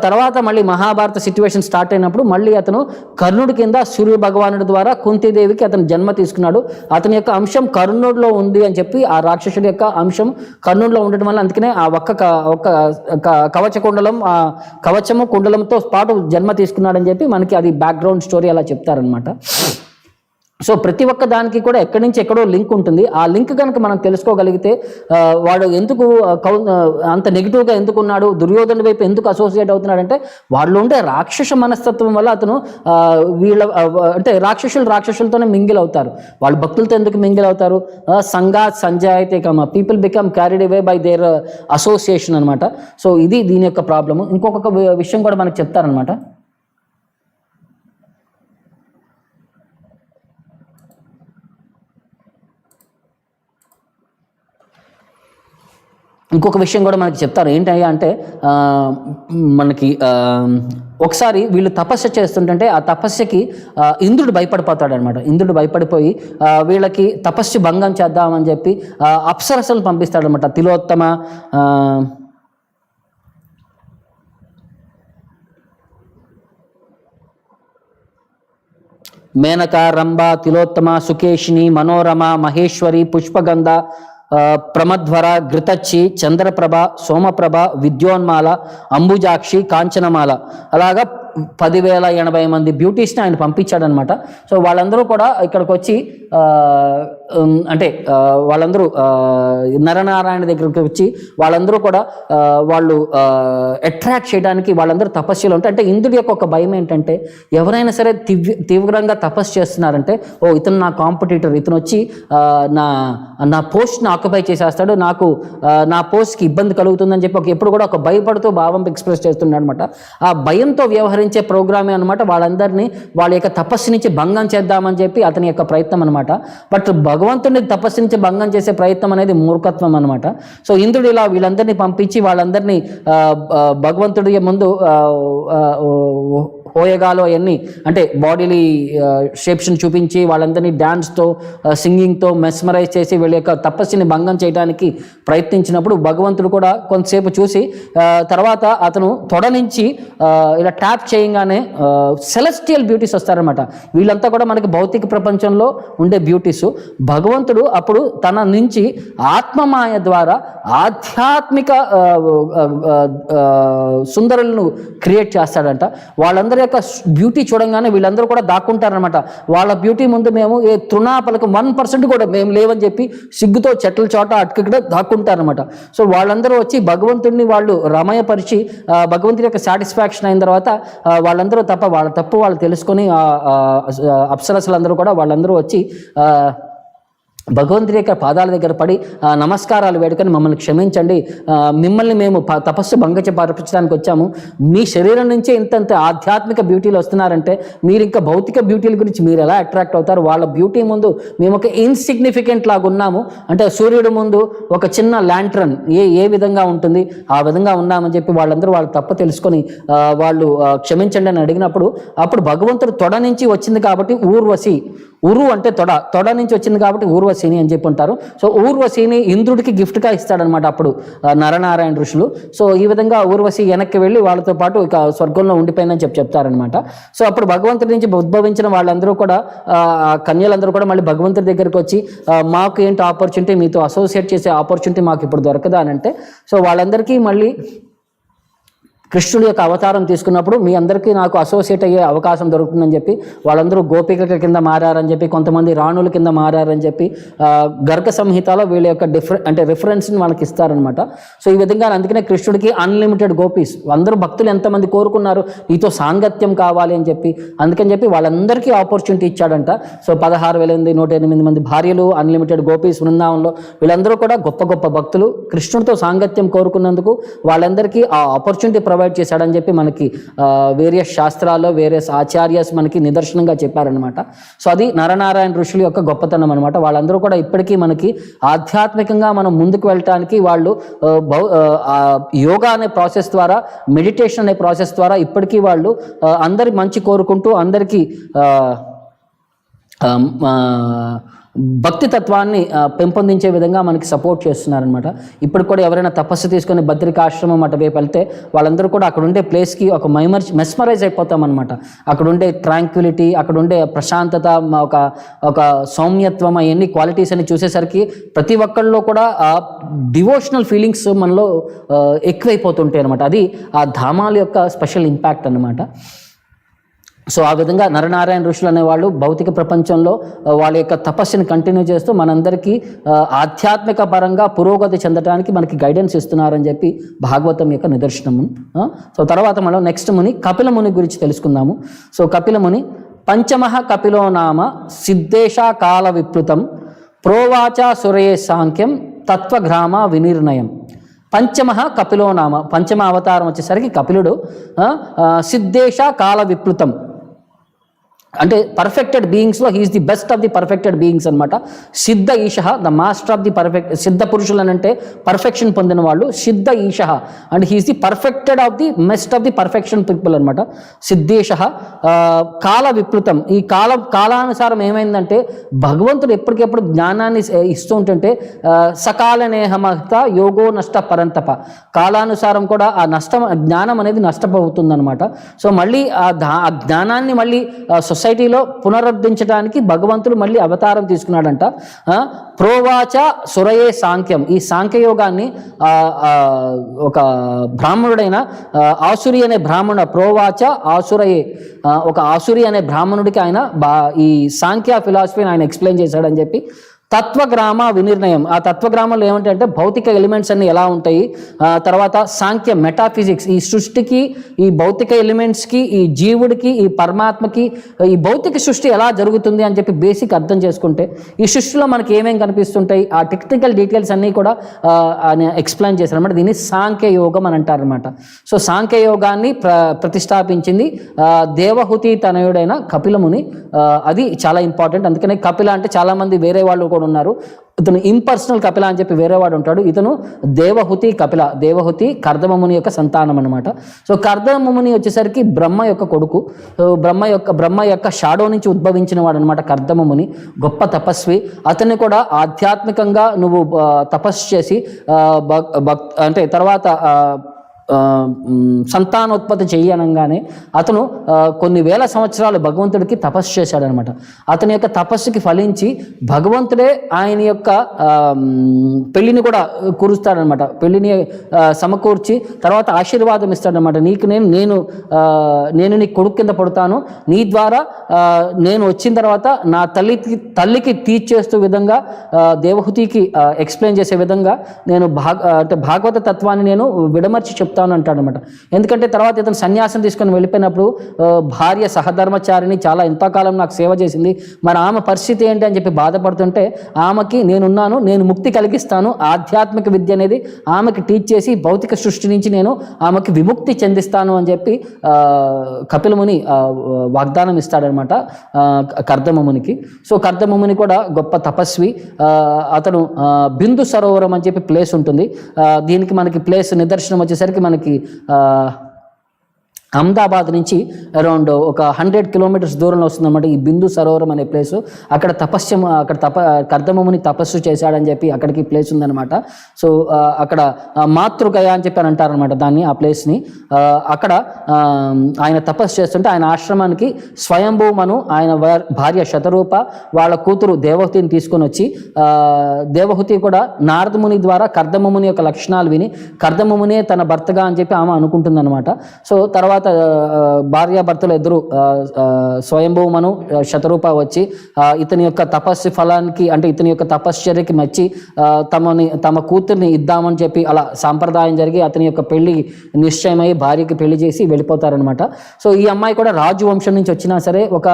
తర్వాత మళ్ళీ మహాభారత సిచ్యువేషన్ స్టార్ట్ అయినప్పుడు మళ్ళీ అతను కర్ణుడి కింద సూర్య భగవానుడి ద్వారా కుంతీదేవికి అతను జన్మ తీసుకున్నాడు. అతని యొక్క అంశం కర్ణుడిలో ఉంది అని చెప్పి ఆ రాక్షసుడి యొక్క అంశం కర్ణుడిలో ఉండటం వల్ల అందుకనే ఆ ఒక్క కవచ కుండలం ఆ కవచము కుండలంతో పాటు జన్మ తీసుకున్నాడని చెప్పి మనకి అది బ్యాక్గ్రౌండ్ స్టోరీ అలా చెప్తారనమాట. సో ప్రతి ఒక్క దానికి కూడా ఎక్కడి నుంచి ఎక్కడో లింక్ ఉంటుంది. ఆ లింక్ కనుక మనం తెలుసుకోగలిగితే వాడు ఎందుకు అంత నెగిటివ్గా ఎందుకు ఉన్నాడు, దుర్యోధన వైపు ఎందుకు అసోసియేట్ అవుతున్నాడంటే వాళ్ళు ఉండే రాక్షస మనస్తత్వం వల్ల అతను అంటే రాక్షసులతోనే మింగిల్ అవుతారు. వాళ్ళు భక్తులతో ఎందుకు మింగిల్ అవుతారు? సంఘాత్ సంజాయితే కమ, people become carried away by their association అనమాట. సో ఇది దీని యొక్క ప్రాబ్లము. ఇంకొక విషయం కూడా మనకు చెప్తారనమాట. ఇంకొక విషయం కూడా మనకి చెప్తారు. ఏంటయ్యా అంటే మనకి ఒకసారి వీళ్ళు తపస్సు చేస్తుంటే ఆ తపస్సుకి ఇంద్రుడు భయపడిపోతాడనమాట. ఇంద్రుడు భయపడిపోయి వీళ్ళకి తపస్సు భంగం చేద్దామని చెప్పి అప్సరసలు పంపిస్తాడనమాట. తిలోత్తమ, మేనక, రంభ, తిలోత్తమ, సుకేషిని, మనోరమ, మహేశ్వరి, పుష్పగంధ, ప్రమధ్వర, ఘృతచ్చి, చంద్రప్రభ, సోమప్రభ, విద్యోన్మాల, అంబుజాక్షి, కాంచనమాల అలాగా 10,080 మంది బ్యూటీస్ని ఆయన పంపించాడనమాట. సో వాళ్ళందరూ కూడా ఇక్కడికి వచ్చి అంటే వాళ్ళందరూ నరనారాయణ దగ్గరికి వచ్చి వాళ్ళందరూ కూడా వాళ్ళు అట్రాక్ట్ చేయడానికి వాళ్ళందరూ తపస్సులు ఉంటాయి. అంటే ఇంద్రుడి యొక్క ఒక భయం ఏంటంటే ఎవరైనా సరే తీవ్రంగా తపస్సు చేస్తున్నారంటే ఇతను నా కాంపిటీటర్, ఇతను వచ్చి నా పోస్ట్ని ఆక్యుపై చేసేస్తాడు, నాకు నా పోస్ట్కి ఇబ్బంది కలుగుతుందని చెప్పి ఎప్పుడు కూడా ఒక భయపడుతూ భావం ఎక్స్ప్రెస్ చేస్తున్నాడు అనమాట. ఆ భయంతో వ్యవహరించే ప్రోగ్రామే అనమాట. వాళ్ళందరినీ వాళ్ళ యొక్క తపస్సు నుంచి భంగం చేద్దామని చెప్పి అతని యొక్క ప్రయత్నం అనమాట. బట్ భగవంతుడిని తపస్సు నుంచి భంగం చేసే ప్రయత్నం అనేది మూర్ఖత్వం అనమాట. సో ఇంద్రుడు ఇలా వీళ్ళందరినీ పంపించి వాళ్ళందరినీ భగవంతుడి ముందు ఓయగాలో అవన్నీ అంటే బాడీలీ షేప్స్ని చూపించి వాళ్ళందరినీ డ్యాన్స్తో సింగింగ్తో మెస్మరైజ్ చేసి వీళ్ళ యొక్క తపస్సుని భంగం చేయడానికి ప్రయత్నించినప్పుడు భగవంతుడు కూడా కొంతసేపు చూసి తర్వాత అతను తొడ నుంచి ఇలా ట్యాప్ చేయగానే సెలెస్టియల్ బ్యూటీస్ వస్తారనమాట. వీళ్ళంతా కూడా మనకి భౌతిక ప్రపంచంలో ఉండే బ్యూటీస్. భగవంతుడు అప్పుడు తన నుంచి ఆత్మమాయ ద్వారా ఆధ్యాత్మిక సుందరులను క్రియేట్ చేస్తాడంట. వాళ్ళందరి యొక్క బ్యూటీ చూడంగానే వీళ్ళందరూ కూడా దాక్కుంటారనమాట. వాళ్ళ బ్యూటీ ముందు మేము ఏ తృణాపలకు 1% కూడా మేము లేవని చెప్పి సిగ్గుతో చెట్ల చోట అటుక్కడ దాక్కుంటారనమాట. సో వాళ్ళందరూ వచ్చి భగవంతుడిని వాళ్ళు రమయపరిచి భగవంతుడి యొక్క సాటిస్ఫాక్షన్ అయిన తర్వాత వాళ్ళందరూ వాళ్ళ తప్పు వాళ్ళు తెలుసుకొని అప్సరసలందరూ కూడా వాళ్ళందరూ వచ్చి భగవంతుడి యొక్క పాదాల దగ్గర పడి నమస్కారాలు వేడుకొని మమ్మల్ని క్షమించండి, మిమ్మల్ని మేము తపస్సు భంగపరచడానికి వచ్చాము, మీ శరీరం నుంచే ఇంతంత ఆధ్యాత్మిక బ్యూటీలు వస్తున్నారంటే మీరు ఇంకా భౌతిక బ్యూటీల గురించి మీరు ఎలా అట్రాక్ట్ అవుతారు? వాళ్ళ బ్యూటీ ముందు మేము ఒక ఇన్సిగ్నిఫికెంట్ లాగా ఉన్నాము అంటే సూర్యుడి ముందు ఒక చిన్న ల్యాంట్రన్ ఏ విధంగా ఉంటుంది ఆ విధంగా ఉన్నామని చెప్పి వాళ్ళందరూ వాళ్ళ తప్పు తెలుసుకొని వాళ్ళు క్షమించండి అని అడిగినప్పుడు అప్పుడు భగవంతుడు తొడ నుంచి వచ్చింది కాబట్టి ఊర్వశి, ఉరు అంటే తొడ నుంచి వచ్చింది కాబట్టి ఊర్వశిని అని చెప్పి ఉంటారు. సో ఊర్వశిని ఇంద్రుడికి గిఫ్ట్గా ఇస్తాడనమాట అప్పుడు నరనారాయణ ఋషులు. సో ఈ విధంగా ఊర్వశి వెనక్కి వెళ్ళి వాళ్ళతో పాటు ఇక స్వర్గంలో ఉండిపోయిందని చెప్తారనమాట. సో అప్పుడు భగవంతుడి నుంచి ఉద్భవించిన వాళ్ళందరూ కూడా కన్యలందరూ కూడా మళ్ళీ భగవంతుడి దగ్గరికి వచ్చి మాకు ఏంటి ఆపర్చునిటీ, మీతో అసోసియేట్ చేసే ఆపర్చునిటీ మాకు ఇప్పుడు దొరకదా అని అంటే, సో వాళ్ళందరికీ మళ్ళీ కృష్ణుడి యొక్క అవతారం తీసుకున్నప్పుడు మీ అందరికీ నాకు అసోసియేట్ అయ్యే అవకాశం దొరుకుతుందని చెప్పి వాళ్ళందరూ గోపికల కింద మారారని చెప్పి, కొంతమంది రాణుల కింద మారారని చెప్పి గర్గ సంహితలో వీళ్ళ యొక్క రిఫరెన్స్ని మనకి ఇస్తారనమాట. సో ఈ విధంగా అందుకనే కృష్ణుడికి అన్లిమిటెడ్ గోపీస్, అందరూ భక్తులు ఎంతమంది కోరుకున్నారు నీతో సాంగత్యం కావాలి అని చెప్పి, అందుకని చెప్పి వాళ్ళందరికీ ఆపర్చునిటీ ఇచ్చాడంట. సో 16,108 మంది భార్యలు, అన్లిమిటెడ్ గోపీస్ బృందావనంలో వీళ్ళందరూ కూడా గొప్ప గొప్ప భక్తులు కృష్ణుడితో సాంగత్యం కోరుకున్నందుకు వాళ్ళందరికీ ఆ ఆపర్చునిటీ ప్రొవైడ్ చేశాడని చెప్పి మనకి వేరియస్ శాస్త్రాల్లో వేరియస్ ఆచార్యస్ మనకి నిదర్శనంగా చెప్పారనమాట. సో అది నరనారాయణ ఋషుల యొక్క గొప్పతనం అనమాట. వాళ్ళందరూ కూడా ఇప్పటికీ మనకి ఆధ్యాత్మికంగా మనం ముందుకు వెళ్ళటానికి వాళ్ళు యోగా అనే ప్రాసెస్ ద్వారా, మెడిటేషన్ అనే ప్రాసెస్ ద్వారా ఇప్పటికీ వాళ్ళు అందరి మంచి కోరుకుంటూ అందరికీ భక్తి తత్వాన్ని పెంపొందించే విధంగా మనకి సపోర్ట్ చేస్తున్నారనమాట. ఇప్పుడు కూడా ఎవరైనా తపస్సు తీసుకొని బద్రికాశ్రమం అటువైపు వెళ్తే వాళ్ళందరూ కూడా అక్కడ ఉండే ప్లేస్కి ఒక మెస్మరైజ్ అయిపోతామన్నమాట. అక్కడ ఉండే ట్రాంక్విలిటీ, అక్కడ ఉండే ప్రశాంతత, ఒక సౌమ్యత్వం, అవన్నీ క్వాలిటీస్ అని చూసేసరికి ప్రతి ఒక్కళ్ళలో కూడా డివోషనల్ ఫీలింగ్స్ మనలో ఎక్కువైపోతుంటాయి అనమాట. అది ఆ ధామాల యొక్క స్పెషల్ ఇంపాక్ట్ అన్నమాట. సో ఆ విధంగా నరనారాయణ ఋషులు అనేవాళ్ళు భౌతిక ప్రపంచంలో వాళ్ళ యొక్క తపస్సుని కంటిన్యూ చేస్తూ మనందరికీ ఆధ్యాత్మిక పరంగా పురోగతి చెందడానికి మనకి గైడెన్స్ ఇస్తున్నారని చెప్పి భాగవతం యొక్క నిదర్శనము. సో తర్వాత మనం నెక్స్ట్ ముని కపిల ముని గురించి తెలుసుకుందాము. సో కపిల ముని పంచమః కపిలో నామ సిద్ధేశ కాల విప్లుతం ప్రోవాచ సురయే సాంఖ్యం తత్వగ్రామ వినిర్ణయం. పంచమః కపిలో నామ, పంచమ అవతారం వచ్చేసరికి కపిలుడు సిద్ధేశ కాల విప్లుతం అంటే పర్ఫెక్టెడ్ బీయింగ్స్లో he is the best of the perfected beings అనమాట. సిద్ధ ఈశ the master of the perfect, సిద్ధ పురుషులు అని అంటే పర్ఫెక్షన్ పొందిన వాళ్ళు. సిద్ధ ఈశ and he is the perfected of the best of the perfection people అనమాట. సిద్ధేశ కాల విప్లుతం. ఈ కాలానుసారం ఏమైందంటే భగవంతుడు ఎప్పటికెప్పుడు జ్ఞానాన్ని ఇస్తూ ఉంటుంటే సకాల నేహమహత యోగో నష్ట పరంతప, కాలానుసారం కూడా ఆ జ్ఞానం అనేది నష్టపోతుందన్నమాట. సో మళ్ళీ ఆ జ్ఞానాన్ని మళ్ళీ సొసైటీలో పునరుద్ధరించడానికి భగవంతుడు మళ్ళీ అవతారం తీసుకున్నాడంట. ప్రోవాచ సురయే సాంఖ్యం, ఈ సాంఖ్యయోగాన్ని ఒక బ్రాహ్మణుడైన ఆసురి అనే ప్రోవాచ ఆసురయే, ఒక ఆసురి అనే బ్రాహ్మణుడికి ఆయన ఈ సాంఖ్య ఫిలాసఫీని ఆయన ఎక్స్ప్లెయిన్ చేశాడని చెప్పి తత్వగ్రామ వినిర్ణయం. ఆ తత్వగ్రామంలో ఏమంటే భౌతిక ఎలిమెంట్స్ అన్ని ఎలా ఉంటాయి, తర్వాత సాంఖ్య మెటాఫిజిక్స్, ఈ సృష్టికి, ఈ భౌతిక ఎలిమెంట్స్కి, ఈ జీవుడికి, ఈ పరమాత్మకి, ఈ భౌతిక సృష్టి ఎలా జరుగుతుంది అని చెప్పి బేసిక్ అర్థం చేసుకుంటే ఈ సృష్టిలో మనకి ఏమేమి కనిపిస్తుంటాయి ఆ టెక్నికల్ డీటెయిల్స్ అన్నీ కూడా ఎక్స్ప్లెయిన్ చేశారనమాట. దీన్ని సాంఖ్య యోగం అని అంటారనమాట. సో సాంఖ్య యోగాన్ని ప్రతిష్టాపించింది దేవహుతి తనయుడైన కపిల ముని. అది చాలా ఇంపార్టెంట్. అందుకనే కపిల అంటే చాలామంది వేరే వాళ్ళు కూడా ఉన్నారు. ఇతను ఇంపర్సనల్ కపిల అని చెప్పి వేరేవాడు ఉంటాడు. ఇతను దేవహుతి కపిల, దేవహుతి కర్దమముని యొక్క సంతానం అనమాట. సో కర్దమముని వచ్చేసరికి బ్రహ్మ యొక్క కొడుకు. బ్రహ్మ యొక్క షాడో నుంచి ఉద్భవించిన వాడు అనమాట కర్దమముని. గొప్ప తపస్వి. అతన్ని కూడా ఆధ్యాత్మికంగా నువ్వు తపస్సు చేసి అంటే తర్వాత సంతానోత్పత్తి చేయనంగానే అతను కొన్ని వేల సంవత్సరాలు భగవంతుడికి తపస్సు చేశాడనమాట. అతని యొక్క తపస్సుకి ఫలించి భగవంతుడే ఆయన యొక్క పెళ్లిని కూడా కూరుస్తాడనమాట. పెళ్లిని సమకూర్చి తర్వాత ఆశీర్వాదం ఇస్తాడనమాట. నేను నీ కొడుకు కింద పడతాను, నీ ద్వారా నేను వచ్చిన తర్వాత నా తల్లికి తీర్చేస్తూ విధంగా దేవహుతికి ఎక్స్ప్లెయిన్ చేసే విధంగా నేను భాగవత తత్వాన్ని నేను విడమర్చి చెప్తాను అంటాడనమాట. ఎందుకంటే తర్వాత ఇతను సన్యాసం తీసుకొని వెళ్ళిపోయినప్పుడు భార్య సహధర్మచారిని చాలా ఎంతకాలం నాకు సేవ చేసింది, మరి ఆమె పరిస్థితి ఏంటి అని చెప్పి బాధపడుతుంటే ఆమెకి నేనున్నాను, నేను ముక్తి కలిగిస్తాను, ఆధ్యాత్మిక విద్య అనేది ఆమెకి టీచ్ చేసి భౌతిక సృష్టి నుంచి నేను ఆమెకి విముక్తి చెందిస్తాను అని చెప్పి కపిలముని వాగ్దానం ఇస్తాడనమాట కర్దమమునికి. సో కర్దమముని కూడా గొప్ప తపస్వి. అతను బిందు సరోవరం అని చెప్పి ప్లేస్ ఉంటుంది. దీనికి మనకి ప్లేస్ నిదర్శనం వచ్చేసరికి మనకి అహ్మదాబాద్ నుంచి అరౌండ్ ఒక 100 కిలోమీటర్స్ దూరంలో వస్తుందన్నమాట ఈ బిందు సరోవరం అనే ప్లేసు. అక్కడ కర్దమముని తపస్సు చేశాడని చెప్పి అక్కడికి ప్లేస్ ఉందన్నమాట. సో అక్కడ మాతృగయ అని చెప్పి అని అంటారనమాట దాన్ని, ఆ ప్లేస్ని. అక్కడ ఆయన తపస్సు చేస్తుంటే ఆయన ఆశ్రమానికి స్వయంభూమను ఆయన భార్య శతరూప వాళ్ళ కూతురు దేవహుతిని తీసుకొని వచ్చి, దేవహుతి కూడా నారదముని ద్వారా కర్దమముని యొక్క లక్షణాలు విని కర్దమమునే తన భర్తగా అని చెప్పి ఆమె అనుకుంటుందన్నమాట. సో తర్వాత భార్యాభర్తలు ఇద్దరు స్వయంభూమను శతరూప వచ్చి ఇతని యొక్క తపస్సు ఫలానికి అంటే ఇతని యొక్క తపశ్చర్యకి మెచ్చి తమ కూతుర్ని ఇద్దామని చెప్పి అలా సాంప్రదాయం జరిగి అతని యొక్క పెళ్లి నిశ్చయమై భార్యకి పెళ్లి చేసి వెళ్ళిపోతారనమాట. సో ఈ అమ్మాయి కూడా రాజు వంశం నుంచి వచ్చినా సరే ఒక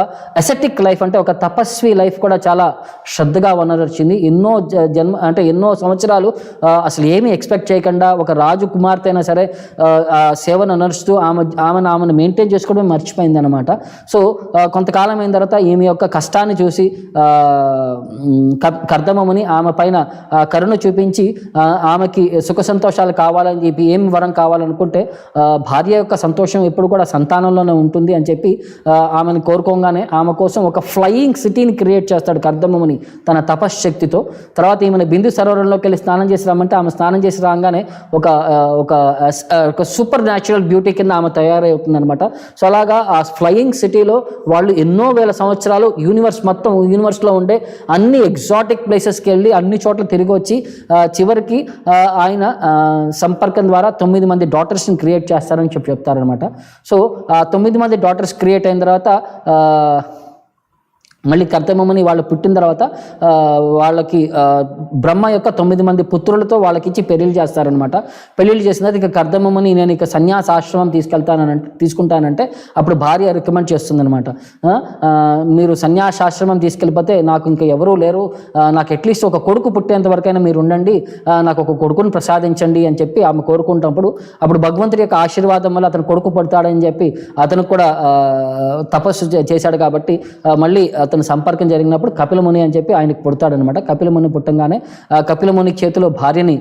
అసెటిక్ లైఫ్ అంటే ఒక తపస్వి లైఫ్ కూడా చాలా శ్రద్ధగా వనరచింది. ఎన్నో సంవత్సరాలు అసలు ఏమీ ఎక్స్పెక్ట్ చేయకుండా ఒక రాజు కుమార్తె అయినా సరే సేవను నడుస్తూ ఆమెను మెయింటైన్ చేసుకోవడం మర్చిపోయింది అనమాట. సో కొంతకాలం అయిన తర్వాత ఈమె యొక్క కష్టాన్ని చూసి కర్దమముని ఆమె పైన కరుణ చూపించి ఆమెకి సుఖ సంతోషాలు కావాలని చెప్పి ఏం వరం కావాలనుకుంటే భార్య యొక్క సంతోషం ఎప్పుడు కూడా సంతానంలోనే ఉంటుంది అని చెప్పి ఆమెను కోరుకోగానే ఆమె కోసం ఒక ఫ్లయింగ్ సిటీని క్రియేట్ చేస్తాడు కర్దమముని తన తపశ్శక్తితో. తర్వాత ఈమెను బిందు సరోవరంలోకి వెళ్ళి స్నానం చేసి రామంటే ఆమె స్నానం చేసి రాగానే ఒక సూపర్ న్యాచురల్ బ్యూటీ కింద ఆమె తయారవుతుంది అనమాట. సో అలాగా ఆ ఫ్లయింగ్ సిటీలో వాళ్ళు ఎన్నో వేల సంవత్సరాలు యూనివర్స్లో ఉండే అన్ని ఎగ్జాటిక్ ప్లేసెస్కి వెళ్ళి అన్ని చోట్ల తిరిగి వచ్చి చివరికి ఆయన సంపర్కం ద్వారా 9 మంది డాటర్స్ని క్రియేట్ చేస్తారని చెప్తారనమాట. సో 9 మంది డాటర్స్ క్రియేట్ అయిన తర్వాత మళ్ళీ కర్దమముని వాళ్ళు పుట్టిన తర్వాత వాళ్ళకి బ్రహ్మ యొక్క 9 మంది పుత్రులతో వాళ్ళకి ఇచ్చి పెళ్లిళ్ళు చేస్తారనమాట. పెళ్లిళ్ళు చేసిన తర్వాత ఇక కర్దమముని నేను ఇక సన్యాస ఆశ్రమం తీసుకుంటానంటే అప్పుడు భార్య రికమెండ్ చేస్తుందనమాట. మీరు సన్యాసాశ్రమం తీసుకెళ్ళిపోతే నాకు ఇంకా ఎవరూ లేరు, నాకు అట్లీస్ట్ ఒక కొడుకు పుట్టేంత వరకైనా మీరు ఉండండి, నాకు ఒక కొడుకుని ప్రసాదించండి అని చెప్పి ఆమె కోరుకుంటున్నప్పుడు అప్పుడు భగవంతుడి యొక్క ఆశీర్వాదం వల్ల అతను కొడుకు పుడతాడని చెప్పి అతను కూడా తపస్సు చేశాడు కాబట్టి మళ్ళీ అతను సంపర్కం జరిగినప్పుడు కపిలముని అని చెప్పి ఆయనకు పుడతాడనమాట. కపిలముని పుట్టంగానే కపిలముని చేతిలో భార్యని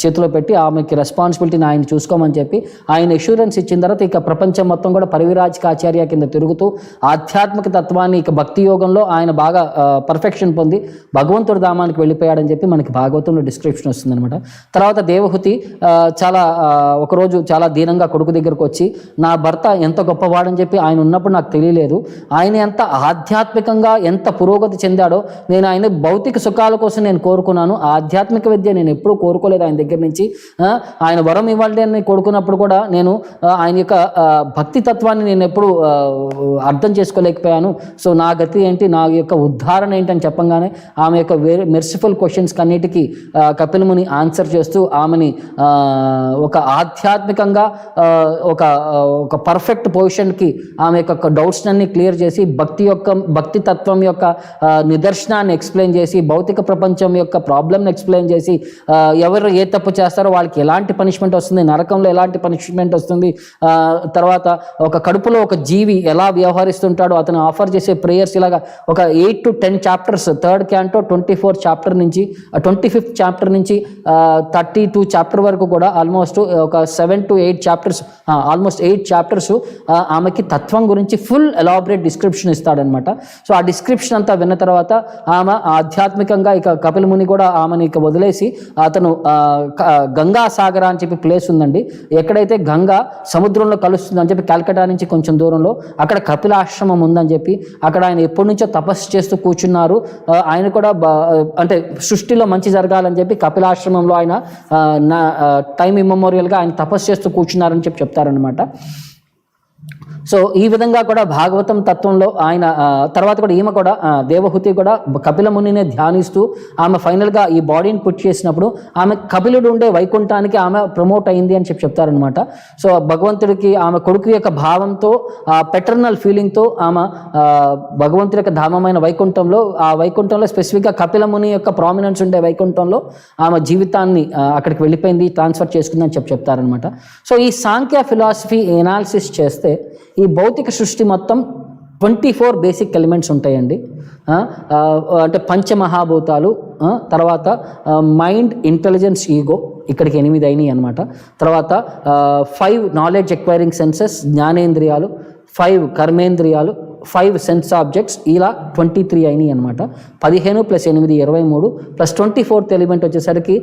చేతిలో పెట్టి ఆమెకి రెస్పాన్సిబిలిటీని ఆయన చూసుకోమని చెప్పి ఆయన ఎష్యూరెన్స్ ఇచ్చిన తర్వాత ఇక ప్రపంచం మొత్తం కూడా పరివిరాజకాచార్య కింద తిరుగుతూ ఆధ్యాత్మిక తత్వాన్ని ఇక భక్తి యోగంలో ఆయన బాగా పర్ఫెక్షన్ పొంది భగవంతుడి ధామానికి వెళ్ళిపోయాడని చెప్పి మనకి భాగవతంలో డిస్క్రిప్షన్ వస్తుందనమాట. తర్వాత దేవహుతి ఒకరోజు చాలా దీనంగా కొడుకు దగ్గరకు వచ్చి నా భర్త ఎంత గొప్పవాడని చెప్పి ఆయన ఉన్నప్పుడు నాకు తెలియలేదు, ఆయన ఎంత ఆధ్యాత్మికంగా ఎంత పురోగతి చెందాడో నేను ఆయన భౌతిక సుఖాల కోసం నేను కోరుకున్నాను, ఆధ్యాత్మిక విద్య నేను ఎప్పుడూ కోరుకోలేదు ఆయన దగ్గర నుంచి. ఆయన వరం ఇవ్వండి అని కోరుకున్నప్పుడు కూడా నేను ఆయన యొక్క భక్తి తత్వాన్ని నేను ఎప్పుడు అర్థం చేసుకోలేకపోయాను. సో నా గతి ఏంటి, నా యొక్క ఉద్ధారణ ఏంటని చెప్పంగానే ఆమె యొక్క మెర్సిఫుల్ క్వశ్చన్స్ అన్నిటికీ కపిలముని ఆన్సర్ చేస్తూ ఆమెని ఒక ఆధ్యాత్మికంగా ఒక పర్ఫెక్ట్ పొజిషన్కి ఆమె యొక్క డౌట్స్ అన్ని క్లియర్ చేసి భక్తి తత్వం యొక్క నిదర్శనాన్ని ఎక్స్ప్లెయిన్ చేసి, భౌతిక ప్రపంచం యొక్క ప్రాబ్లమ్ని ఎక్స్ప్లెయిన్ చేసి, ఎవరు ఏ తప్పు చేస్తారో వాళ్ళకి ఎలాంటి పనిష్మెంట్ వస్తుంది, నరకంలో ఎలాంటి పనిష్మెంట్ వస్తుంది, తర్వాత ఒక కడుపులో ఒక జీవి ఎలా వ్యవహరిస్తుంటాడో అతను ఆఫర్ చేసే ప్రేయర్స్, ఇలాగా ఒక 8 to 10 chapters, third canto 24 chapter నుంచి 25th చాప్టర్ నుంచి 32 చాప్టర్ వరకు కూడా ఆల్మోస్ట్ ఒక 7 to 8 చాప్టర్స్, ఆల్మోస్ట్ 8 చాప్టర్స్ ఆమెకి తత్వం గురించి ఫుల్ ఎలాబరేట్ డిస్క్రిప్షన్ ఇస్తాడనమాట. సో ఆ డిస్క్రిప్షన్ అంతా విన్న తర్వాత ఆమె ఆధ్యాత్మికంగా ఇక కపిల ముని కూడా ఆమెను ఇక వదిలేసి అతను గంగా సాగర అని చెప్పి ప్లేస్ ఉందండి, ఎక్కడైతే గంగా సముద్రంలో కలుస్తుందని చెప్పి కల్కటా నుంచి కొంచెం దూరంలో అక్కడ కపిలాశ్రమం ఉందని చెప్పి అక్కడ ఆయన ఎప్పటి నుంచో తపస్సు చేస్తూ కూర్చున్నారు. ఆయన కూడా అంటే సృష్టిలో మంచి జరగాలని చెప్పి కపిలాశ్రమంలో ఆయన టైం ఇమ్మెమోరియల్గా ఆయన తపస్సు చేస్తూ కూర్చున్నారని చెప్పి చెప్తారనమాట. సో ఈ విధంగా కూడా భాగవతం తత్వంలో ఆయన తర్వాత కూడా ఈమె కూడా దేవహూతి కూడా కపిల మునినే ధ్యానిస్తూ ఆమె ఫైనల్గా ఈ బాడీని పుట్ చేసినప్పుడు ఆమె కపిలుడు ఉండే వైకుంఠానికి ఆమె ప్రమోట్ అయింది అని చెప్పి చెప్తారనమాట. సో భగవంతుడికి ఆమె కొడుకు యొక్క భావంతో, పెటర్నల్ ఫీలింగ్తో ఆమె భగవంతుడి యొక్క ధామమైన వైకుంఠంలో, ఆ వైకుంఠంలో స్పెసిఫిక్గా కపిల ముని యొక్క ప్రామినెన్స్ ఉండే వైకుంఠంలో ఆమె జీవితాన్ని అక్కడికి వెళ్ళిపోయింది, ట్రాన్స్ఫర్ చేసుకుందని చెప్పి చెప్తారనమాట. సో ఈ సాంఖ్య ఫిలాసఫీ ఎనాలిసిస్ చేస్తే ఈ భౌతిక సృష్టి మొత్తం 24 బేసిక్ ఎలిమెంట్స్ ఉంటాయండి. అంటే పంచమహాభూతాలు, తర్వాత మైండ్, ఇంటెలిజెన్స్, ఈగో, ఇక్కడికి 8 అయినాయి అనమాట. తర్వాత 5 నాలెడ్జ్ ఎక్వైరింగ్ సెన్సెస్, జ్ఞానేంద్రియాలు, 5 కర్మేంద్రియాలు, 5 సెన్స్ ఆబ్జెక్ట్స్, ఇలా 23 అయినాయి అనమాట. 15 + 8 23 ప్లస్ 24th ఎలిమెంట్ వచ్చేసరికి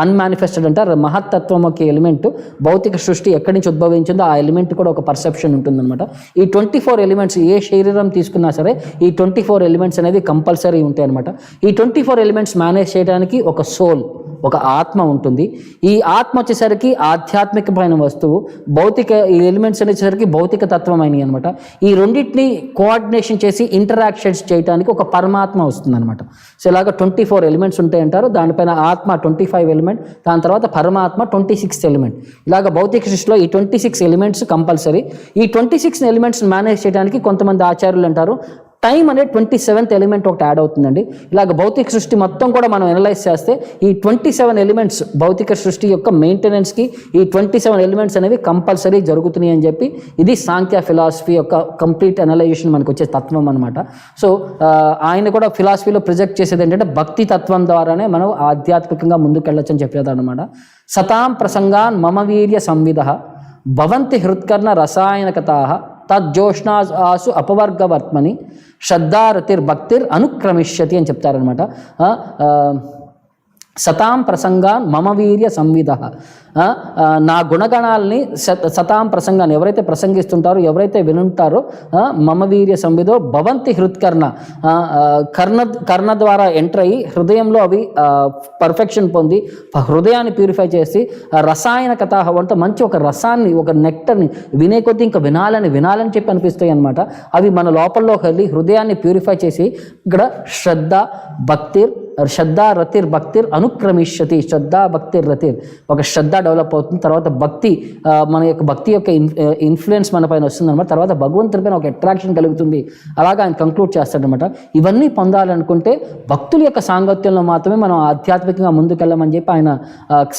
అన్మానిఫెస్టెడ్ అంటారు, మహత్తత్వం ఒక ఎలిమెంట్. భౌతిక సృష్టి ఎక్కడి నుంచి ఉద్భవించిందో ఆ ఎలిమెంట్ కూడా ఒక పర్సెప్షన్ ఉంటుందన్నమాట. ఈ 24 ఎలిమెంట్స్ ఏ శరీరం తీసుకున్నా సరే ఈ 24 ఎలిమెంట్స్ అనేది కంపల్సరీ ఉంటాయి అనమాట. ఈ 24 ఎలిమెంట్స్ మేనేజ్ చేయడానికి ఒక సోల్, ఒక ఆత్మ ఉంటుంది. ఈ ఆత్మ వచ్చేసరికి ఆధ్యాత్మికమైన వస్తువు, భౌతిక ఈ ఎలిమెంట్స్ వచ్చేసరికి భౌతిక తత్వమైనవి అనమాట. ఈ రెండింటిని కోఆర్డినేషన్ చేసి ఇంటరాక్షన్స్ చేయడానికి ఒక పరమాత్మ వస్తుంది అనమాట. సో ఇలాగ 24 ఎలిమెంట్స్ ఉంటాయి అంటారు. దానిపైన ఆత్మ 25 ఎలిమెంట్, దాని తర్వాత పరమాత్మ 26th ఎలిమెంట్. ఇలాగ భౌతిక సృష్టిలో ఈ 26 ఎలిమెంట్స్ కంపల్సరీ. ఈ 26 ఎలిమెంట్స్ మేనేజ్ చేయడానికి కొంతమంది ఆచార్యులు అంటారు టైం అనేది 27th ఎలిమెంట్ ఒకటి యాడ్ అవుతుందండి. ఇలాగ భౌతిక సృష్టి మొత్తం కూడా మనం అనలైజ్ చేస్తే ఈ 27 ఎలిమెంట్స్ భౌతిక సృష్టి యొక్క మెయింటెనెన్స్కి ఈ 27 ఎలిమెంట్స్ అనేవి కంపల్సరీ జరుగుతున్నాయి అని చెప్పి ఇది సాంఖ్య ఫిలాసఫీ యొక్క కంప్లీట్ అనలైజేషన్ మనకు వచ్చే తత్వం అనమాట. సో ఆయన కూడా ఫిలాసఫీలో ప్రొజెక్ట్ చేసేది ఏంటంటే భక్తి తత్వం ద్వారానే మనం ఆధ్యాత్మికంగా ముందుకెళ్ళొచ్చు అని చెప్పేది అనమాట. సతాం ప్రసంగాన్ మమ వీర్య సంవిధ భవంతి హృత్కర్ణ రసాయనకతాః తజ్జోష్ణాసు అపవర్గవర్త్మని శ్రద్ధారతిర్భక్తిర్ అనుక్రమిష్యతి అని చెప్తారనమాట. సతాం ప్రసంగాన్ మమ వీర్య సంవిధ, నా గుణగణాలని సతాం ప్రసంగాన్ని ఎవరైతే ప్రసంగిస్తుంటారో, ఎవరైతే వినుంటారో మమ వీర్య సంవిధో భవంతి హృత్కర్ణ, కర్ణ ద్వారా ఎంటర్ అయ్యి హృదయంలో అవి పర్ఫెక్షన్ పొంది హృదయాన్ని ప్యూరిఫై చేసి రసాయన కథ వంట మంచి ఒక రసాన్ని, ఒక నెక్టర్ని వినే కొద్దీ ఇంకా వినాలని చెప్పి అనిపిస్తాయి అనమాట. అవి మన లోపల్లోకి వెళ్ళి హృదయాన్ని ప్యూరిఫై చేసి ఇక్కడ శ్రద్ధ రతిర్ భక్తిర్ అనుక్రమిష్యతి. శ్రద్ధ భక్తిర్ రతిర్, ఒక శ్రద్ధ డెవలప్ అవుతుంది. తర్వాత భక్తి, మన యొక్క భక్తి యొక్క ఇన్ఫ్లుయెన్స్ మన పైన వస్తుంది అనమాట. తర్వాత భగవంతుడి పైన ఒక అట్రాక్షన్ కలుగుతుంది. అలాగా ఆయన కంక్లూడ్ చేస్తాడనమాట. ఇవన్నీ పొందాలనుకుంటే భక్తుల యొక్క సాంగత్యంలో మాత్రమే మనం ఆధ్యాత్మికంగా ముందుకెళ్ళమని చెప్పి ఆయన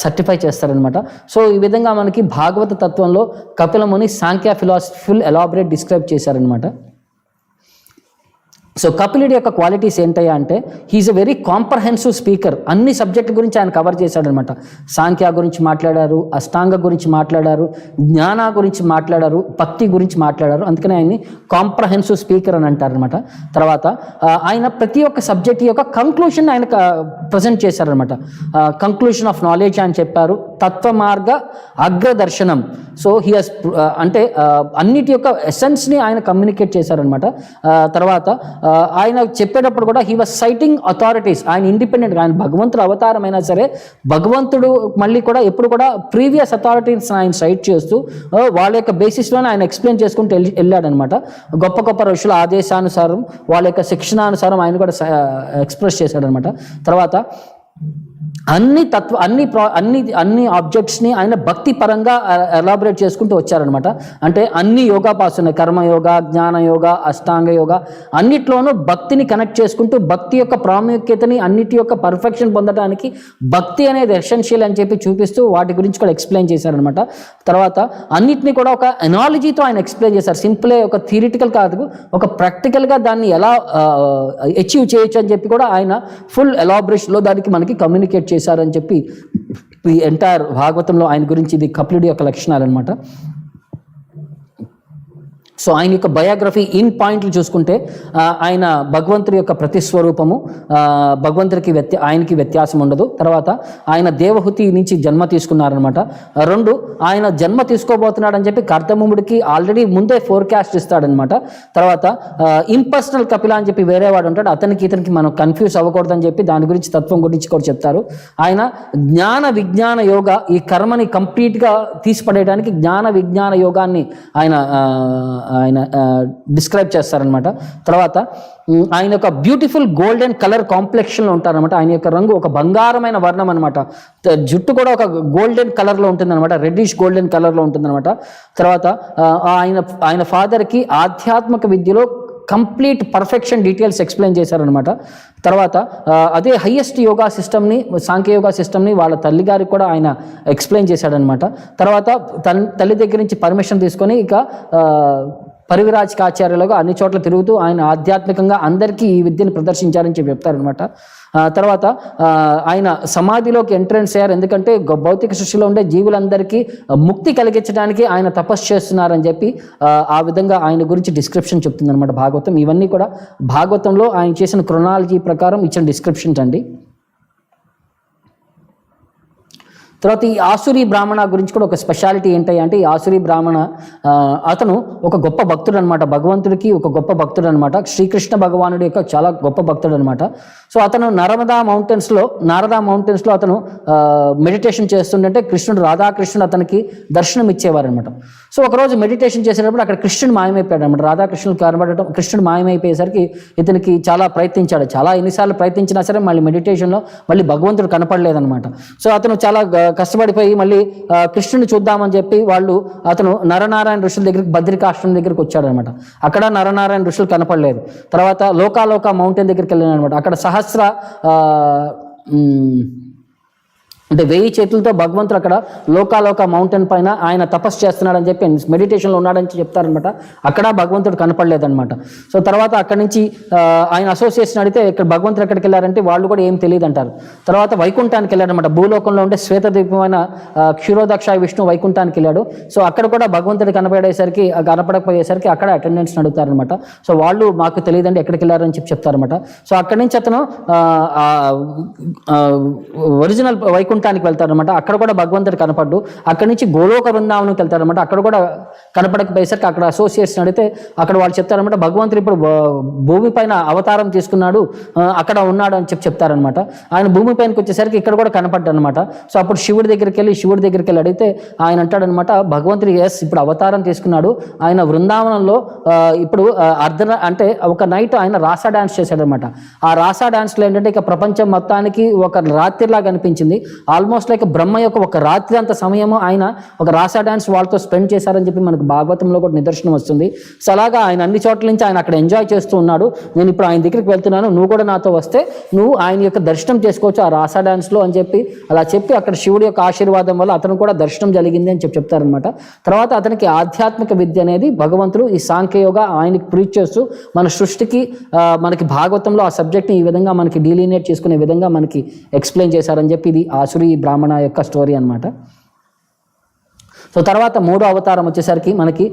సర్టిఫై చేస్తారనమాట. సో ఈ విధంగా మనకి భాగవత తత్వంలో Kapila Muni Sankhya philosophy full elaborate describe చేశారనమాట. సో కపిలుడి యొక్క క్వాలిటీస్ ఏంటయ్యా అంటే he is a very comprehensive speaker. అన్ని సబ్జెక్టు గురించి ఆయన కవర్ చేశాడనమాట. సాంఖ్య గురించి మాట్లాడారు, అష్టాంగ గురించి మాట్లాడారు, జ్ఞాన గురించి మాట్లాడారు, భక్తి గురించి మాట్లాడారు. అందుకని ఆయన్ని కాంప్రహెన్సివ్ స్పీకర్ అని అంటారనమాట. తర్వాత ఆయన ప్రతి ఒక్క సబ్జెక్ట్ యొక్క కంక్లూషన్ ఆయన ప్రజెంట్ చేశారనమాట. కంక్లూషన్ ఆఫ్ నాలెడ్జ్ అని చెప్పారు, తత్వమార్గ అగ్రదర్శనం. సో హీ హాస్ అంటే అన్నిటి యొక్క ఎసెన్స్ని ఆయన కమ్యూనికేట్ చేశారనమాట. తర్వాత ఆయన చెప్పేటప్పుడు కూడా హీ వాజ్ సైటింగ్ అథారిటీస్. ఆయన ఇండిపెండెంట్గా, ఆయన భగవంతుడు అవతారం అయినా సరే భగవంతుడు మళ్ళీ కూడా ఎప్పుడు కూడా ప్రీవియస్ అథారిటీస్ ఆయన సైట్ చేస్తూ వాళ్ళ యొక్క బేసిస్లోనే ఆయన ఎక్స్ప్లెయిన్ చేసుకుంటూ వెళ్ళాడనమాట. గొప్ప గొప్ప ఋషుల ఆదేశానుసారం వాళ్ళ యొక్క శిక్షణానుసారం ఆయన కూడా ఎక్స్ప్రెస్ చేశాడనమాట. తర్వాత అన్ని ఆబ్జెక్ట్స్ని ఆయన భక్తి పరంగా ఎలాబరేట్ చేసుకుంటూ వచ్చారనమాట. అంటే అన్ని యోగాపాస్ ఉన్నాయి, కర్మయోగ, జ్ఞానయోగ, అష్టాంగ యోగ, అన్నిట్లోనూ భక్తిని కనెక్ట్ చేసుకుంటూ భక్తి యొక్క ప్రాముఖ్యతని, అన్నిటి యొక్క పర్ఫెక్షన్ పొందడానికి భక్తి అనేది ఎసెన్షియల్ అని చెప్పి చూపిస్తూ వాటి గురించి కూడా ఎక్స్ప్లెయిన్ చేశారనమాట. తర్వాత అన్నిటినీ కూడా ఒక ఎనాలజీతో ఆయన ఎక్స్ప్లెయిన్ చేశారు. సింపులే ఒక థియరిటికల్ కాదు, ఒక ప్రాక్టికల్గా దాన్ని ఎలా అచీవ్ చేయొచ్చు అని చెప్పి కూడా ఆయన ఫుల్ ఎలాబరేషన్లో దానికి మనకి కమ్యూనికేట్ చేశారని చెప్పి ఈ ఎంటైర్ భాగవతంలో ఆయన గురించి ఇది కపిలుడి యొక్క లక్షణాలు అనమాట. సో ఆయన యొక్క బయోగ్రఫీ ఇన్ పాయింట్లు చూసుకుంటే ఆయన భగవంతుడి యొక్క ప్రతిస్వరూపము, భగవంతుడికి ఆయనకి వ్యత్యాసం ఉండదు. తర్వాత ఆయన దేవహూతి నుంచి జన్మ తీసుకున్నారనమాట. 2, ఆయన జన్మ తీసుకోబోతున్నాడని చెప్పి కర్దముడికి ఆల్రెడీ ముందే ఫోర్కాస్ట్ ఇస్తాడనమాట. తర్వాత ఇంపర్సనల్ కపిల అని చెప్పి వేరే వాడు ఉంటాడు, ఇతనికి మనం కన్ఫ్యూజ్ అవ్వకూడదని చెప్పి దాని గురించి తత్వం గురించి కూడా చెప్తారు. ఆయన జ్ఞాన విజ్ఞాన యోగ, ఈ కర్మని కంప్లీట్గా తీసిపడేయడానికి జ్ఞాన విజ్ఞాన యోగాన్ని ఆయన డిస్క్రైబ్ చేస్తారనమాట. తర్వాత ఆయన యొక్క బ్యూటిఫుల్ గోల్డెన్ కలర్ కాంప్లెక్షన్లో ఉంటారనమాట. ఆయన యొక్క రంగు ఒక బంగారమైన వర్ణం అనమాట. జుట్టు కూడా ఒక గోల్డెన్ కలర్లో ఉంటుందన్నమాట, రెడ్డిష్ గోల్డెన్ కలర్లో ఉంటుందన్నమాట. తర్వాత ఆయన ఫాదర్కి ఆధ్యాత్మిక విద్యలో కంప్లీట్ పర్ఫెక్షన్ డీటెయిల్స్ ఎక్స్ప్లెయిన్ చేశారనమాట. తర్వాత అదే హయ్యెస్ట్ యోగా సిస్టమ్ని, సాంఖ్య యోగా సిస్టమ్ని వాళ్ళ తల్లి గారికి కూడా ఆయన ఎక్స్ప్లెయిన్ చేశాడనమాట. తర్వాత తల్లి దగ్గర నుంచి పర్మిషన్ తీసుకొని ఇక పరివిరాజకాచార్యులుగా అన్ని చోట్ల తిరుగుతూ ఆయన ఆధ్యాత్మికంగా అందరికీ ఈ విద్యను ప్రదర్శించారని చెప్పి చెప్తారనమాట. తర్వాత ఆయన సమాధిలోకి ఎంట్రెన్స్ అయ్యారు, ఎందుకంటే భౌతిక సృష్టిలో ఉండే జీవులందరికీ ముక్తి కలిగించడానికి ఆయన తపస్సు చేస్తున్నారని చెప్పి ఆ విధంగా ఆయన గురించి డిస్క్రిప్షన్ చెప్తుందనమాట భాగవతం. ఇవన్నీ కూడా భాగవతంలో ఆయన చేసిన క్రొనాలజీ ప్రకారం ఇచ్చిన డిస్క్రిప్షన్స్ అండి. తర్వాత ఈ ఆసురి బ్రాహ్మణ గురించి కూడా ఒక స్పెషాలిటీ ఏంటి అంటే, ఈ ఆసురి బ్రాహ్మణ అతను ఒక గొప్ప భక్తుడు అనమాట, భగవంతుడికి ఒక గొప్ప భక్తుడు అనమాట, శ్రీకృష్ణ భగవానుడి యొక్క చాలా గొప్ప భక్తుడు అనమాట. సో అతను నారదా మౌంటైన్స్లో అతను మెడిటేషన్ చేస్తుంటే రాధాకృష్ణుడు అతనికి దర్శనం ఇచ్చేవారు అనమాట. సో ఒకరోజు మెడిటేషన్ చేసేటప్పుడు అక్కడ కృష్ణుడు మాయమైపోయాడు అనమాట. రాధాకృష్ణుడు కనబడటం, కృష్ణుడు మాయమైపోయేసరికి ఇతనికి చాలా ప్రయత్నించాడు, ఎన్నిసార్లు ప్రయత్నించినా సరే మళ్ళీ మెడిటేషన్లో మళ్ళీ భగవంతుడు కనపడలేదనమాట. సో అతను చాలా కష్టపడిపోయి మళ్ళీ కృష్ణుని చూద్దామని చెప్పి అతను నరనారాయణ ఋషుల దగ్గరికి, బద్రికాశ్రమం దగ్గరికి వచ్చాడనమాట. అక్కడ నరనారాయణ ఋషులు కనపడలేదు. తర్వాత లోకాలోక మౌంటైన్ దగ్గరికి వెళ్ళాను అనమాట. అక్కడ సహస్ర అంటే 1000 చేతులతో భగవంతుడు అక్కడ లోకాలోక మౌంటైన్ పైన ఆయన తపస్సు చేస్తున్నాడని చెప్పి మెడిటేషన్లో ఉన్నాడని చెప్తారనమాట. అక్కడ భగవంతుడు కనపడలేదనమాట. సో తర్వాత అక్కడి నుంచి ఆయన అసోసియేషన్ అడిగితే ఇక్కడ భగవంతుడు ఎక్కడికి వెళ్ళారంటే వాళ్ళు కూడా ఏం తెలియదు అంటారు. తర్వాత వైకుంఠానికి వెళ్ళాడనమాట. భూలోకంలో ఉండే శ్వేతద్వీపమైన క్షీరోదక్షాయ విష్ణు వైకుంఠానికి వెళ్ళాడు. సో అక్కడ కూడా భగవంతుడు కనపడకపోయేసరికి అక్కడ అటెండెన్స్ అడుగుతారనమాట. సో వాళ్ళు మాకు తెలియదండి ఎక్కడికి వెళ్ళారని చెప్తారనమాట. సో అక్కడి నుంచి అతను ఒరిజినల్ వైకుంఠానికి వెళ్తారనమాట. అక్కడ కూడా భగవంతుడు కనపడ్డు. అక్కడి నుంచి గోలోక బృందావనంకి వెళ్తారనమాట. అక్కడ కూడా కనపడకపోయేసరికి అక్కడ అసోసియేట్స్ అడిగితే అక్కడ వాళ్ళు చెప్తారనమాట, భగవంతుడు ఇప్పుడు భూమి పైన అవతారం తీసుకున్నాడు, అక్కడ ఉన్నాడు అని చెప్తారనమాట. ఆయన భూమి పైనకి వచ్చేసరికి ఇక్కడ కూడా కనపడ్డనమాట. సో అప్పుడు శివుడి దగ్గరికి వెళ్ళి అడిగితే ఆయన అంటాడనమాట, భగవంతుడు ఇప్పుడు అవతారం తీసుకున్నాడు, ఆయన బృందావనంలో ఇప్పుడు అంటే ఒక నైట్ ఆయన రాసా డాన్స్ చేశాడనమాట. ఆ రాసా డాన్స్లో ఏంటంటే ఇక ప్రపంచం మొత్తానికి ఒక రాత్రిలాగా అనిపించింది. ఆల్మోస్ట్ లైక్ బ్రహ్మ యొక్క ఒక రాత్రి అంత సమయము ఆయన ఒక రాసా డాన్స్ వాళ్ళతో స్పెండ్ చేశారని చెప్పి మనకు భాగవతంలో కూడా నిదర్శనం వస్తుంది. సో అలాగా ఆయన అన్ని చోట్ల నుంచి ఆయన అక్కడ ఎంజాయ్ చేస్తూ ఉన్నాడు. నేను ఇప్పుడు ఆయన దగ్గరికి వెళ్తున్నాను, నువ్వు కూడా నాతో వస్తే నువ్వు ఆయన యొక్క దర్శనం చేసుకోవచ్చు ఆ రాసా డాన్స్లో అని చెప్పి అలా చెప్పి అక్కడ శివుడి యొక్క ఆశీర్వాదం వల్ల అతను కూడా దర్శనం జరిగింది అని చెప్తారనమాట. తర్వాత అతనికి ఆధ్యాత్మిక విద్య అనేది భగవంతుడు ఈ సాంఖ్యయోగ ఆయనకి ప్రీచ్ చేస్తూ మన సృష్టికి మనకి భాగవతంలో ఆ సబ్జెక్ట్ని ఈ విధంగా మనకి డీలినేట్ చేసుకునే విధంగా మనకి ఎక్స్ప్లెయిన్ చేశారని చెప్పి ఇది ఆసురి బ్రాహ్మణ యొక్క స్టోరీ అనమాట. సో తర్వాత 3వ అవతారం వచ్చేసరికి మనకి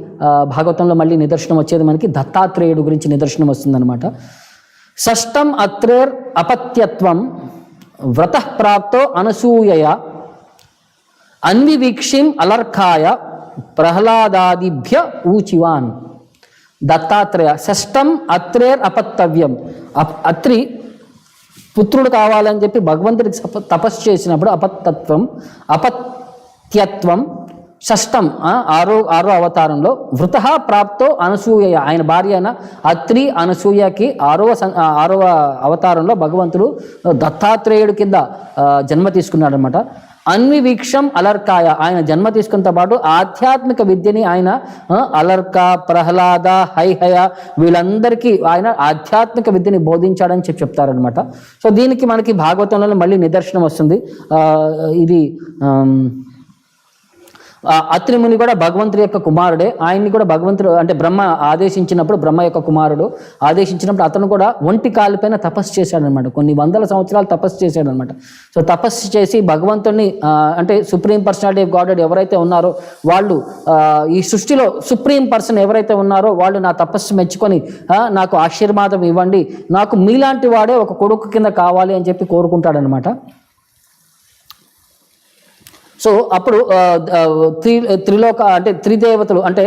భాగవతంలో మళ్ళీ నిదర్శనం వచ్చేది మనకి దత్తాత్రేయుడు గురించి నిదర్శనం వస్తుందన్నమాట. షష్టం అత్రేర్ అపత్యత్వం వ్రతః ప్రాప్తో అనసూయయ అన్వివీక్షిం అలర్కాయ ప్రహ్లాదాదిభ్య ఊచివాన్. దత్తాత్రేయ షష్టం అత్రేర్ అపత్తవ్యం, అత్రి పుత్రుడు కావాలని చెప్పి భగవంతుడికి తపస్సు చేసినప్పుడు అపత్యత్వం షష్టం ఆరో అవతారంలో వృత ప్రాప్తో అనసూయ, ఆయన భార్య అయిన అత్రి అనసూయకి ఆరవ అవతారంలో భగవంతుడు దత్తాత్రేయుడి కింద జన్మ తీసుకున్నాడు అనమాట. అన్వివీక్షం అలర్కాయ, ఆయన జన్మ తీసుకున్నతో పాటు ఆధ్యాత్మిక విద్యని ఆయన అలర్క, ప్రహ్లాద, హైహయ వీళ్ళందరికీ ఆయన ఆధ్యాత్మిక విద్యని బోధించాడని చెప్తారనమాట. సో దీనికి మనకి భాగవతంలో మళ్ళీ నిదర్శనం వస్తుంది. ఇది అత్రి ముని కూడా భగవంతుడి యొక్క కుమారుడే. ఆయన్ని కూడా భగవంతుడు అంటే బ్రహ్మ ఆదేశించినప్పుడు, బ్రహ్మ యొక్క కుమారుడు ఆదేశించినప్పుడు అతను కూడా ఒంటి కాలుపైన తపస్సు చేశాడనమాట. కొన్ని వందల సంవత్సరాలు తపస్సు చేశాడనమాట. సో తపస్సు చేసి భగవంతుడిని అంటే సుప్రీం పర్సనాలిటీ ఆఫ్ గాడ్ ఎవరైతే ఉన్నారో వాళ్ళు, ఈ సృష్టిలో సుప్రీం పర్సన్ ఎవరైతే ఉన్నారో వాళ్ళు నా తపస్సు మెచ్చుకొని నాకు ఆశీర్వాదం ఇవ్వండి, నాకు మీలాంటి వాడే ఒక కొడుకు కింద కావాలి అని చెప్పి కోరుకుంటాడనమాట. సో అప్పుడు త్రిలోక అంటే త్రిదేవతలు అంటే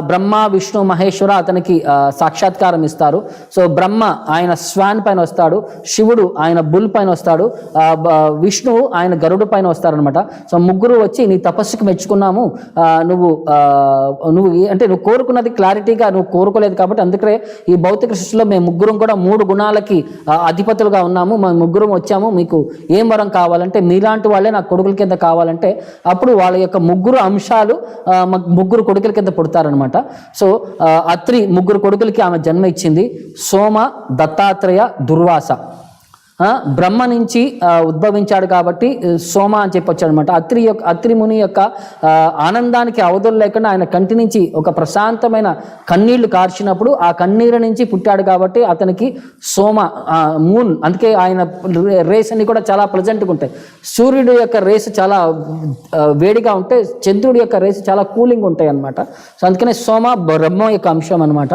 బ్రహ్మ, విష్ణు, మహేశ్వర అతనికి సాక్షాత్కారం ఇస్తారు. సో బ్రహ్మ ఆయన స్వాన్ పైన వస్తాడు, శివుడు ఆయన బుల్ పైన వస్తాడు, విష్ణువు ఆయన గరుడు పైన వస్తారనమాట. సో ముగ్గురు వచ్చి నీ తపస్సుకు మెచ్చుకున్నాము, నువ్వు అంటే నువ్వు కోరుకున్నది క్లారిటీగా నువ్వు కోరుకోలేదు కాబట్టి అందుకే ఈ భౌతిక సృష్టిలో మేము ముగ్గురం కూడా 3 గుణాలకి అధిపతులుగా ఉన్నాము, మేము ముగ్గురం వచ్చాము, మీకు ఏం వరం కావాలంటే మీలాంటి వాళ్ళే నాకు కొడుకుల కింద కావాలంటే అప్పుడు వాళ్ళ యొక్క 3 అంశాలు 3 కొడుకుల కింద పుడతారనమాట. సో అత్రి 3 కొడుకులకి ఆమె జన్మ ఇచ్చింది. సోమ, దత్తాత్రేయ, దుర్వాస. బ్రహ్మ నుంచి ఉద్భవించాడు కాబట్టి సోమ అని చెప్పొచ్చాడు అనమాట. అత్రి ముని యొక్క ఆనందానికి అవధులు లేకుండా ఆయన కంటి నుంచి ఒక ప్రశాంతమైన కన్నీళ్లు కార్చినప్పుడు ఆ కన్నీరు నుంచి పుట్టాడు కాబట్టి అతనికి సోమ, మూన్. అందుకే ఆయన రేస్ అన్ని కూడా చాలా ప్లెజెంట్గా ఉంటాయి. సూర్యుడి యొక్క రేస్ చాలా వేడిగా ఉంటే చంద్రుడి యొక్క రేస్ చాలా కూలింగ్ ఉంటాయి అనమాట. సో అందుకనే సోమ బ్రహ్మ యొక్క అంశం అనమాట.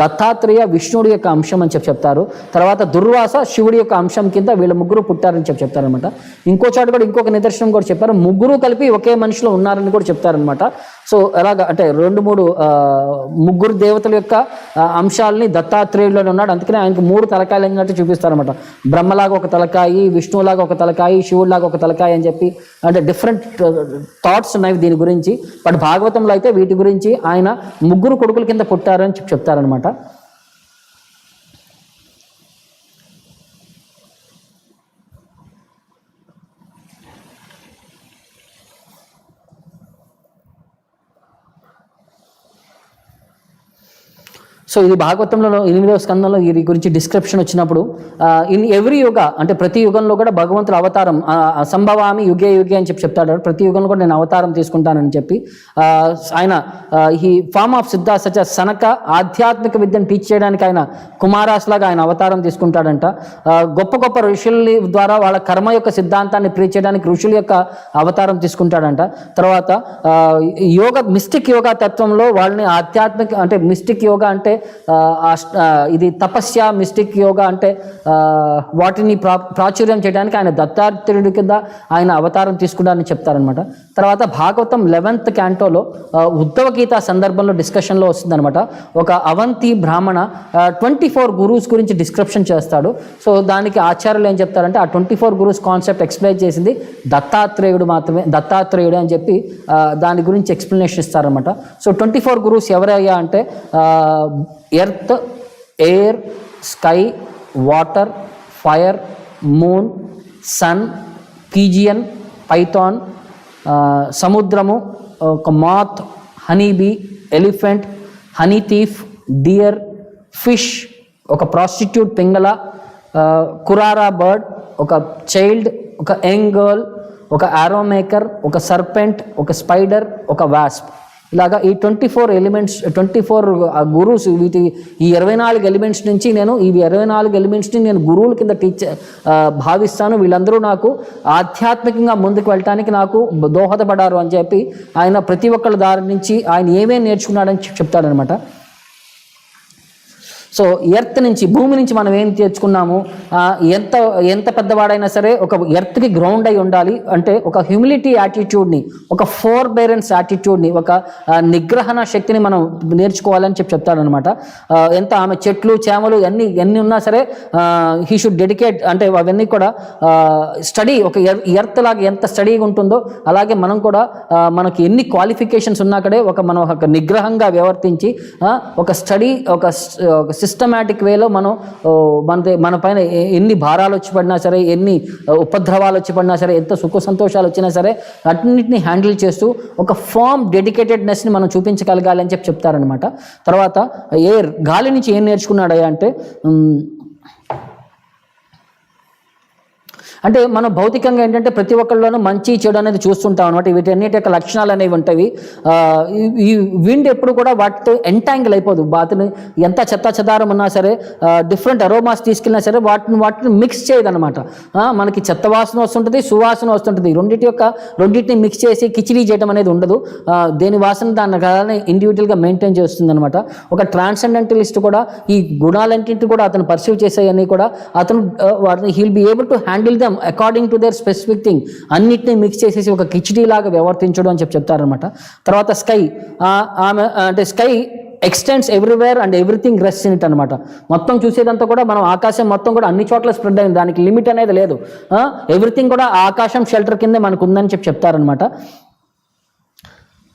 దత్తాత్రేయ విష్ణుడి యొక్క అంశం అని చెప్తారు. తర్వాత దుర్వాస శివుడి యొక్క అంశం కింద వీళ్ళ 3 పుట్టారని చెప్తారనమాట. ఇంకో చాటు కూడా ఇంకొక నిదర్శనం కూడా చెప్పారు, 3 కలిపి ఒకే మనిషిలో ఉన్నారని కూడా చెప్తారనమాట. సో ఎలాగ అంటే 3 దేవతల యొక్క అంశాలని దత్తాత్రేయుడిలోనే ఉన్నాడు. అందుకనే ఆయనకు 3 తలకాయలు అన్నట్టు చూపిస్తారనమాట. బ్రహ్మలాగా ఒక తలకాయి, విష్ణువులాగా ఒక తలకాయి, శివుడిలాగా ఒక తలకాయి అని చెప్పి అంటే డిఫరెంట్ థాట్స్ ఉన్నాయి దీని గురించి. బట్ భాగవతంలో అయితే వీటి గురించి ఆయన 3 కొడుకుల కింద పుట్టారని చెప్తారనమాట. సో ఇది భాగవతంలో 8వ స్కందంలో వీరి గురించి డిస్క్రిప్షన్ వచ్చినప్పుడు ఇన్ ఎవ్రీ యుగ అంటే ప్రతి యుగంలో కూడా భగవంతుడు అవతారం సంభవామి యుగే యుగే అని చెప్తాడు. ప్రతి యుగంలో కూడా నేను అవతారం తీసుకుంటానని చెప్పి ఆయన ఈ ఫార్మ్ ఆఫ్ సిద్ధ సచ సనక ఆధ్యాత్మిక విద్యను టీచ్ చేయడానికి ఆయన కుమారాస్ లాగా ఆయన అవతారం తీసుకుంటాడంట. గొప్ప గొప్ప ఋషుల ద్వారా వాళ్ళ కర్మ యొక్క సిద్ధాంతాన్ని ప్రీచ్ చేయడానికి ఋషుల యొక్క అవతారం తీసుకుంటాడంట. తర్వాత మిస్టిక్ యోగా తత్వంలో వాళ్ళని ఆధ్యాత్మిక అంటే మిస్టిక్ యోగా అంటే ఇది తపస్య, మిస్టిక్ యోగా అంటే వాటిని ప్రాచుర్యం చేయడానికి ఆయన దత్తాత్రేయుడి కింద ఆయన అవతారం తీసుకున్నారని చెప్తారనమాట. తర్వాత భాగవతం 11th క్యాంటోలో ఉద్ధవ గీత సందర్భంలో డిస్కషన్లో వస్తుందనమాట. ఒక అవంతి బ్రాహ్మణ 24 గురూస్ గురించి డిస్క్రిప్షన్ చేస్తాడు. సో దానికి ఆచార్యులు ఏం చెప్తారంటే ఆ 24 గురూస్ కాన్సెప్ట్ ఎక్స్ప్లెయిన్ చేసింది దత్తాత్రేయుడు మాత్రమే, దత్తాత్రేయుడు అని చెప్పి దాని గురించి ఎక్స్ప్లెనేషన్ ఇస్తారనమాట. సో 24 గురూస్ ఎవరయ్యా అంటే earth, air, sky, water, fire, moon, sun, pigeon, python, సముద్రము, ఒక moth, honeybee, elephant, honey thief, deer, fish, ఒక ప్రాస్టిట్యూట్ పింగళ, కురారా బర్డ్, ఒక చైల్డ్, ఒక యంగ్ గర్ల్, ఒక ఆరో మేకర్, ఒక సర్పెంట్, ఒక స్పైడర్, ఒక వాస్ప్. ఇలాగా ఈ 24 ఎలిమెంట్స్ 24 గురువుస్ వీటి ఈ 24 ఎలిమెంట్స్ నుంచి ఈ 24 ఎలిమెంట్స్ని నేను గురువుల కింద భావిస్తాను. వీళ్ళందరూ నాకు ఆధ్యాత్మికంగా ముందుకు వెళ్ళటానికి నాకు దోహదపడారు అని చెప్పి ఆయన ప్రతి ఒక్కళ్ళ దారి నుంచి ఆయన ఏమేమి నేర్చుకున్నాడని చెప్తాడనమాట. సో ఎర్త్ నుంచి, భూమి నుంచి మనం ఏం తెచ్చుకున్నాము, ఎంత ఎంత పెద్దవాడైనా సరే ఒక ఎర్త్కి గ్రౌండ్ అయి ఉండాలి అంటే ఒక హ్యూమిలిటీ యాటిట్యూడ్ని, ఒక ఫోర్బేరెన్స్ యాటిట్యూడ్ని, ఒక నిగ్రహణ శక్తిని మనం నేర్చుకోవాలని చెప్తారనమాట. ఎంత ఆమె చెట్లు చేమలు ఎన్ని ఉన్నా సరే హీ షుడ్ డెడికేట్, అంటే అవన్నీ కూడా స్టడీ, ఒక ఎర్త్ లాగా ఎంత స్టడీగా ఉంటుందో అలాగే మనం కూడా మనకి ఎన్ని క్వాలిఫికేషన్స్ ఉన్నాకడే మనం ఒక నిగ్రహంగా వ్యవర్తించి ఒక స్టడీ, ఒక సిస్టమాటిక్ వేలో మనం మన పైన ఎన్ని భారాలు వచ్చి పడినా సరే, ఎన్ని ఉపద్రవాలు వచ్చి పడినా సరే, ఎంత సుఖ సంతోషాలు వచ్చినా సరే అన్నింటినీ హ్యాండిల్ చేస్తూ ఒక ఫామ్ డెడికేటెడ్నెస్ని మనం చూపించగలగాలి అని చెప్తారనమాట. తర్వాత ఎయిర్, గాలి నుంచి ఏం నేర్చుకున్నాడయ్యా అంటే మనం భౌతికంగా ఏంటంటే ప్రతి ఒక్కళ్ళలోనూ మంచి చెడు అనేది చూస్తుంటాం అనమాట. వీటన్నిటి యొక్క లక్షణాలు అనేవి ఉంటాయి. ఈ విండ్ ఎప్పుడు కూడా వాటితో ఎంటాంగిల్ అయిపోదు. వాటిని ఎంత చెత్త చెదారం ఉన్నా సరే, డిఫరెంట్ అరోమాస్ తీసుకెళ్ళినా సరే వాటిని మిక్స్ చేయదనమాట. మనకి చెత్త వాసన వస్తుంటుంది, సువాసన వస్తుంటుంది. రెండింటిని మిక్స్ చేసి కిచిడీ చేయడం అనేది ఉండదు. దేని వాసన దాని అలానే ఇండివిజువల్గా మెయింటైన్ చేస్తుంది అనమాట. ఒక ట్రాన్సెండెంటలిస్ట్ కూడా ఈ గుణాలన్నింటినీ కూడా అతను పర్సీవ్ చేసేవన్నీ కూడా అతను వాటిని he'll be able to handle them according to their specific thing. అన్నిటినీ మిక్స్ చేసేసి ఒక కిచిడీ లాగా వ్యవర్తించడం అని చెప్తారనమాట. తర్వాత స్కై, అంటే sky extends everywhere and everything rest in it అనమాట. మొత్తం చూసేదంతా కూడా మనం ఆకాశం మొత్తం కూడా అన్ని చోట్ల స్ప్రెడ్ అయింది, దానికి లిమిట్ అనేది లేదు. ఎవ్రీథింగ్ కూడా ఆకాశం షెల్టర్ కిందే మనకు ఉందని చెప్తారనమాట.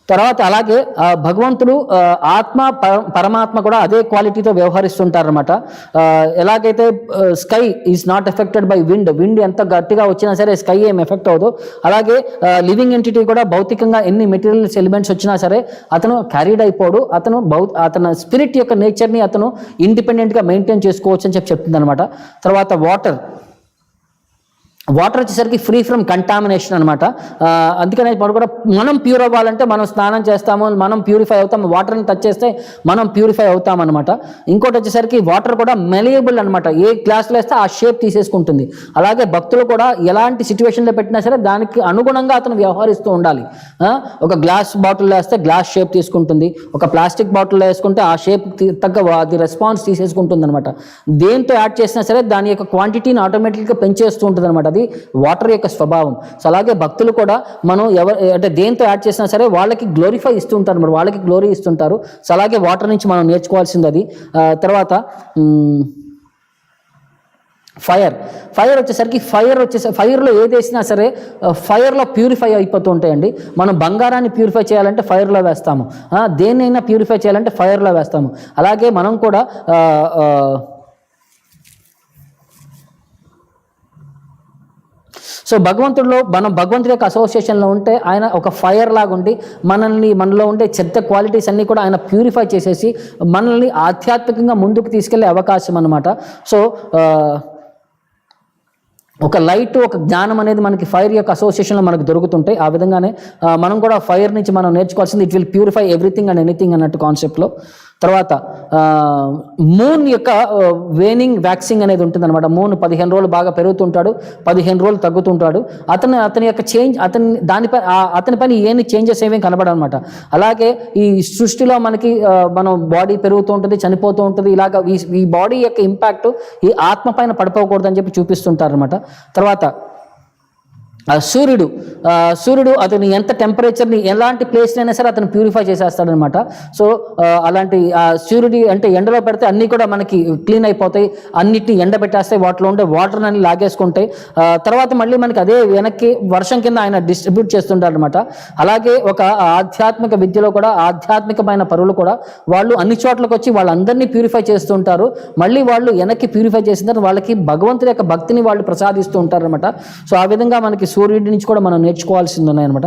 తర్వాత అలాగే భగవంతుడు ఆత్మ పరమాత్మ కూడా అదే క్వాలిటీతో వ్యవహరిస్తుంటారనమాట. ఎలాగైతే sky is not affected by wind ఎంత గట్టిగా వచ్చినా సరే స్కై ఏం ఎఫెక్ట్ అవ్వదు, అలాగే లివింగ్ ఎంటిటీ కూడా భౌతికంగా ఎన్ని మెటీరియల్స్ ఎలిమెంట్స్ వచ్చినా సరే అతను క్యారీడ్ అయిపోడు. అతను స్పిరిట్ యొక్క నేచర్ని అతను ఇండిపెండెంట్గా మెయింటైన్ చేసుకోవచ్చు అని చెప్తుంది అనమాట. తర్వాత వాటర్ వచ్చేసరికి ఫ్రీ ఫ్రమ్ కంటామినేషన్ అనమాట. అందుకనే కూడా మనం ప్యూర్ అవ్వాలంటే మనం స్నానం చేస్తాము, మనం ప్యూరిఫై అవుతాము. వాటర్ని టచ్ చేస్తే మనం ప్యూరిఫై అవుతాం అనమాట. ఇంకోటి వచ్చేసరికి వాటర్ కూడా మెలియబుల్ అనమాట. ఏ గ్లాసులో వేస్తే ఆ షేప్ తీసేసుకుంటుంది. అలాగే భక్తులు కూడా ఎలాంటి సిచ్యువేషన్లో పెట్టినా సరే దానికి అనుగుణంగా అతను వ్యవహరిస్తూ ఉండాలి. ఒక గ్లాస్ బాటిల్లో వేస్తే గ్లాస్ షేప్ తీసుకుంటుంది, ఒక ప్లాస్టిక్ బాటిల్లో వేసుకుంటే ఆ షేప్ తగ్గ అది రెస్పాన్స్ తీసేసుకుంటుంది అనమాట. దేంతో యాడ్ చేసినా సరే దాని యొక్క క్వాంటిటీని ఆటోమేటిక్గా పెంచేస్తూ ఉంటుంది అనమాట. అది వాటర్ యొక్క స్వభావం. సో అలాగే భక్తులు కూడా మనం అంటే దేంతో యాడ్ చేసినా సరే వాళ్ళకి గ్లోరిఫై ఇస్తుంటారు, మరి వాళ్ళకి గ్లోరీ ఇస్తుంటారు. సో అలాగే వాటర్ నుంచి మనం నేర్చుకోవాల్సింది అది. తర్వాత ఫైర్ వచ్చేసరికి ఫైర్లో ఏది వేసినా సరే ఫైర్లో ప్యూరిఫై అయిపోతూ ఉంటాయండి. మనం బంగారాన్ని ప్యూరిఫై చేయాలంటే ఫైర్లో వేస్తాము, దేన్నైనా ప్యూరిఫై చేయాలంటే ఫైర్లో వేస్తాము. అలాగే మనం కూడా సో భగవంతుడి యొక్క అసోసియేషన్లో ఉంటే ఆయన ఒక ఫైర్ లాగా ఉండి మనలో ఉండే చెత్త క్వాలిటీస్ అన్నీ కూడా ఆయన ప్యూరిఫై చేసేసి మనల్ని ఆధ్యాత్మికంగా ముందుకు తీసుకెళ్లే అవకాశం అన్నమాట. సో ఒక లైట్, ఒక జ్ఞానం అనేది మనకి ఫైర్ యొక్క అసోసియేషన్లో మనకు దొరుకుతుంటాయి. ఆ విధంగానే మనం కూడా ఫైర్ నుంచి మనం నేర్చుకోవాల్సింది it will purify everything and anything అన్నట్టు కాన్సెప్ట్లో. తర్వాత మూన్ యొక్క వేనింగ్ వ్యాక్సింగ్ అనేది ఉంటుంది అనమాట. మూన్ 15 రోజులు బాగా పెరుగుతుంటాడు, 15 రోజులు తగ్గుతుంటాడు. అతని యొక్క చేంజ్ అతని పని ఏమి చేంజెస్ ఏమేమి కనబడనమాట. అలాగే ఈ సృష్టిలో మనం బాడీ పెరుగుతూ ఉంటుంది, చనిపోతూ ఉంటుంది. ఇలాగ ఈ బాడీ యొక్క ఇంపాక్ట్ ఈ ఆత్మ పైన పడిపోకూడదని చెప్పి చూపిస్తుంటారు అనమాట. తర్వాత సూర్యుడు అతను ఎంత టెంపరేచర్ని ఎలాంటి ప్లేస్నైనా సరే అతను ప్యూరిఫై చేసేస్తాడనమాట. సో అలాంటి సూర్యుడి అంటే ఎండలో పెడితే అన్నీ కూడా మనకి క్లీన్ అయిపోతాయి, అన్నిటిని ఎండబెట్టేస్తాయి, వాటిలో ఉండే వాటర్ అన్ని లాగేసుకుంటాయి. తర్వాత మళ్ళీ మనకి అదే వెనక్కి వర్షం కింద ఆయన డిస్ట్రిబ్యూట్ చేస్తుంటారు అనమాట. అలాగే ఒక ఆధ్యాత్మిక విద్యలో కూడా ఆధ్యాత్మికమైన పరులు కూడా వాళ్ళు అన్ని చోట్లకు వచ్చి వాళ్ళందరినీ ప్యూరిఫై చేస్తుంటారు. మళ్ళీ వాళ్ళు వెనక్కి ప్యూరిఫై చేసిన తర్వాత వాళ్ళకి భగవంతుడి యొక్క భక్తిని వాళ్ళు ప్రసాదిస్తూ ఉంటారు అనమాట. సో ఆ విధంగా మనకి సూర్యుడి నుంచి కూడా మనం నేర్చుకోవాల్సింది ఉన్నాయన్నమాట.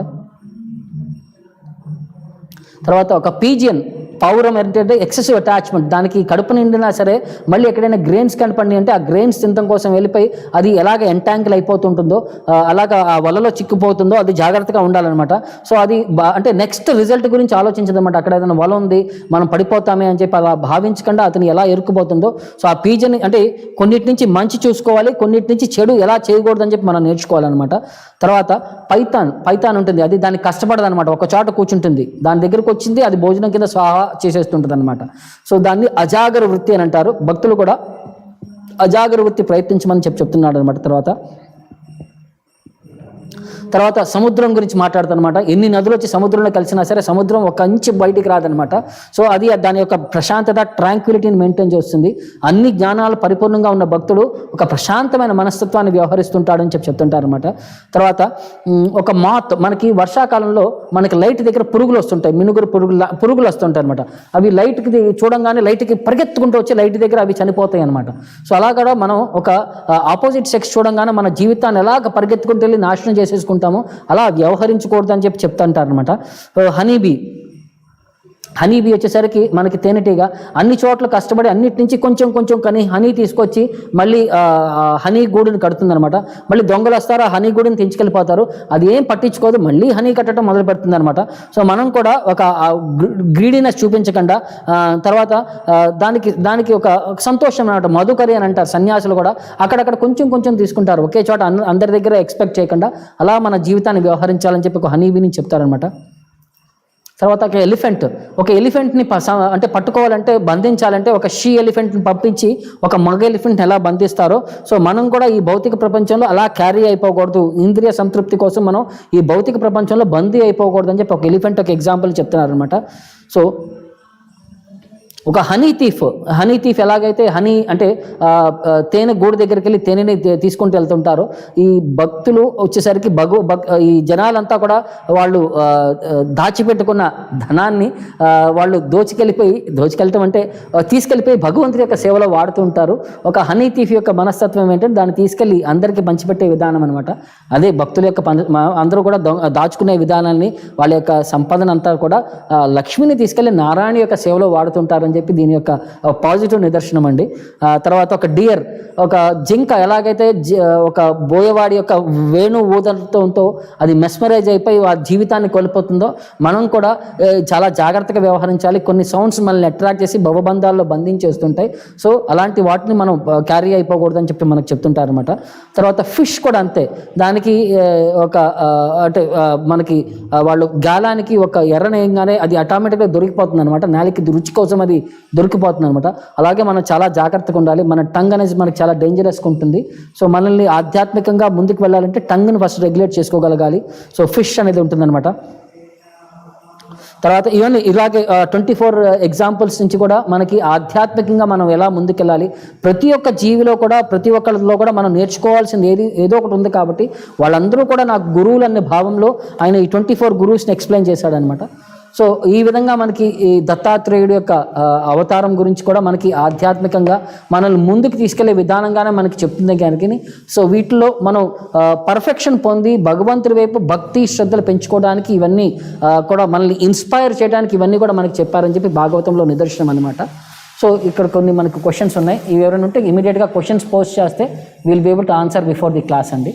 తర్వాత ఒక పీజియన్ పౌరం ఏంటంటే ఎక్సెసివ్ అటాచ్మెంట్. దానికి కడుపు నిండినా సరే మళ్ళీ ఎక్కడైనా గ్రెయిన్స్ కనపడి అంటే ఆ గ్రెయిన్స్ తినడం కోసం వెళ్ళిపోయి అది ఎలాగ ఎంటాంకిల్ అయిపోతుంటుందో, అలాగ ఆ వలలో చిక్కుపోతుందో అది జాగ్రత్తగా ఉండాలన్నమాట. సో అది అంటే నెక్స్ట్ రిజల్ట్ గురించి ఆలోచించదన్నమాట. అక్కడ ఏదైనా వల ఉంది మనం పడిపోతామే అని చెప్పి అలా భావించకుండా అతను ఎలా ఇరుక్కుపోతుందో. సో ఆ పీజన్ అంటే కొన్నిటి నుంచి మంచి చూసుకోవాలి, కొన్నిటి నుంచి చెడు ఎలా చేయకూడదని చెప్పి మనం నేర్చుకోవాలన్నమాట. తర్వాత పైథాన్ ఉంటుంది. అది దానికి కష్టపడదు అనమాట. ఒక చోట కూర్చుంటుంది, దాని దగ్గరకు వచ్చింది అది భోజనం కింద చేసేస్తుంటుంది అనమాట. సో దాన్ని అజాగర వృత్తి అని అంటారు. భక్తులు కూడా అజాగర వృత్తి ప్రయత్నించమని చెప్తున్నాడు అనమాట. తర్వాత సముద్రం గురించి మాట్లాడుతానమాట. ఎన్ని నదులు వచ్చి సముద్రంలో కలిసినా సరే సముద్రం ఒక అంచు బయటికి రాదనమాట. సో అది దాని యొక్క ప్రశాంతత, ట్రాంక్విలిటీని మెయింటైన్ చేస్తుంది. అన్ని జ్ఞానాలు పరిపూర్ణంగా ఉన్న భక్తుడు ఒక ప్రశాంతమైన మనస్తత్వాన్ని వ్యవహరిస్తుంటాడని చెప్తుంటారనమాట. తర్వాత ఒక మాత్, మనకి వర్షాకాలంలో మనకి లైట్ దగ్గర పురుగులు వస్తుంటాయి, మినుగురు పురుగులు వస్తుంటాయి అనమాట. అవి లైట్కి చూడంగానే లైట్కి పరిగెత్తుకుంటూ వచ్చి లైట్ దగ్గర అవి చనిపోతాయి అనమాట. సో అలా కూడా మనం ఒక ఆపోజిట్ సెక్స్ చూడంగానే మన జీవితాన్ని ఎలాగ పరిగెత్తుకుంటూ వెళ్ళి నాశనం చేసేసుకుంటామో అలా వ్యవహరించకూడదని చెప్తుంటారు అనమాట. హనీబీ వచ్చేసరికి మనకి తేనెటీగ అన్ని చోట్ల కష్టపడి అన్నిటి నుంచి కొంచెం హనీ తీసుకొచ్చి మళ్ళీ హనీ గూడుని కడుతుందనమాట. మళ్ళీ దొంగలు వస్తారు, ఆ హనీ గూడుని తెంచుకెళ్ళిపోతారు. అది ఏం పట్టించుకోదు, మళ్ళీ హనీ కట్టడం మొదలు పెడుతుంది అనమాట. సో మనం కూడా ఒక గ్రీడీనెస్ చూపించకుండా తర్వాత దానికి ఒక సంతోషం అనమాట. మధుకరి అని అంటారు సన్యాసులు కూడా. అక్కడక్కడ కొంచెం తీసుకుంటారు, ఒకే చోట అందరి దగ్గర ఎక్స్పెక్ట్ చేయకుండా అలా మన జీవితాన్ని వ్యవహరించాలని చెప్పి ఒక హనీబీని చెప్తారనమాట. తర్వాత ఒక ఎలిఫెంట్ని అంటే పట్టుకోవాలంటే, బంధించాలంటే ఒక షీ ఎలిఫెంట్ని పంపించి ఒక మగ ఎలిఫెంట్ని ఎలా బంధిస్తారో, సో మనం కూడా ఈ భౌతిక ప్రపంచంలో అలా క్యారీ అయిపోకూడదు. ఇంద్రియ సంతృప్తి కోసం మనం ఈ భౌతిక ప్రపంచంలో బందీ అయిపోకూడదు అని చెప్పి ఒక ఎలిఫెంట్ ఒక ఎగ్జాంపుల్ చెప్తున్నారనమాట. సో ఒక హనీ థీఫ్ ఎలాగైతే హనీ అంటే తేనె గూడు దగ్గరికి వెళ్ళి తేనెని తీసుకుంటూ వెళ్తుంటారో, ఈ భక్తులు వచ్చేసరికి ఈ జనాలంతా కూడా వాళ్ళు దాచిపెట్టుకున్న ధనాన్ని వాళ్ళు దోచుకెళ్ళటం అంటే తీసుకెళ్ళిపోయి భగవంతుడి యొక్క సేవలో వాడుతూ ఉంటారు. ఒక హనీ థీఫ్ యొక్క మనస్తత్వం ఏంటంటే దాన్ని తీసుకెళ్ళి అందరికీ పంచిపెట్టే విధానం అనమాట. అదే భక్తుల యొక్క అందరూ కూడా దాచుకునే విధానాన్ని, వాళ్ళ యొక్క సంపదన అంతా కూడా లక్ష్మిని తీసుకెళ్ళి నారాయణ యొక్క సేవలో వాడుతుంటారు అని చెప్పి దీని యొక్క పాజిటివ్ నిదర్శనం అండి. తర్వాత ఒక డియర్, ఒక జింక ఎలాగైతే ఒక బోయవాడి యొక్క వేణు ఊదటంతో అది మెస్మరైజ్ అయిపోయి ఆ జీవితాన్ని కోల్పోతుందో, మనం కూడా చాలా జాగ్రత్తగా వ్యవహరించాలి. కొన్ని సౌండ్స్ మనల్ని అట్రాక్ట్ చేసి భవబంధాల్లో బంధించేస్తుంటాయి. సో అలాంటి వాటిని మనం క్యారీ అయిపోకూడదని చెప్పి మనకు చెప్తుంటారు అనమాట. తర్వాత ఫిష్ కూడా అంతే, దానికి ఒక అంటే మనకి వాళ్ళు గాలానికి ఒక ఎర్రనేయంగానే అది ఆటోమేటిక్గా దొరికిపోతుంది అనమాట. నాలికి రుచి కోసం అది దొరికిపోతుంది అనమాట. అలాగే మనం చాలా జాగ్రత్తగా ఉండాలి. మన టంగ్ అనేది మనకి చాలా డేంజరస్గా ఉంటుంది. సో మనల్ని ఆధ్యాత్మికంగా ముందుకు వెళ్ళాలంటే టంగ్ని ఫస్ట్ రెగ్యులేట్ చేసుకోగలగాలి. సో ఫిష్ అనేది ఉంటుందన్నమాట. తర్వాత ఇవన్నీ ఇలాగే 24 ఎగ్జాంపుల్స్ నుంచి కూడా మనకి ఆధ్యాత్మికంగా మనం ఎలా ముందుకెళ్ళాలి, ప్రతి ఒక్క జీవిలో కూడా ప్రతి ఒక్కరిలో కూడా మనం నేర్చుకోవాల్సింది ఏదో ఒకటి ఉంది. కాబట్టి వాళ్ళందరూ కూడా నాకు గురువులు అనే భావంలో ఆయన ఈ 24 గురువుస్ని ఎక్స్ప్లెయిన్ చేశాడనమాట. సో ఈ విధంగా మనకి ఈ దత్తాత్రేయుడు యొక్క అవతారం గురించి కూడా మనకి ఆధ్యాత్మికంగా మనల్ని ముందుకు తీసుకెళ్లే విధానంగానే మనకి చెప్తుంది కనుక, సో వీటిలో మనం పర్ఫెక్షన్ పొంది భగవంతుడి వైపు భక్తి శ్రద్ధలు పెంచుకోవడానికి ఇవన్నీ కూడా మనల్ని ఇన్స్పైర్ చేయడానికి ఇవన్నీ కూడా మనకి చెప్పారని చెప్పి భాగవతంలో నిదర్శనం అనమాట. సో ఇక్కడ కొన్ని మనకు క్వశ్చన్స్ ఉన్నాయి. ఇవి ఎవరైనా ఉంటే ఇమీడియట్గా క్వశ్చన్స్ పోస్ట్ చేస్తే will be able to answer before the class అండి.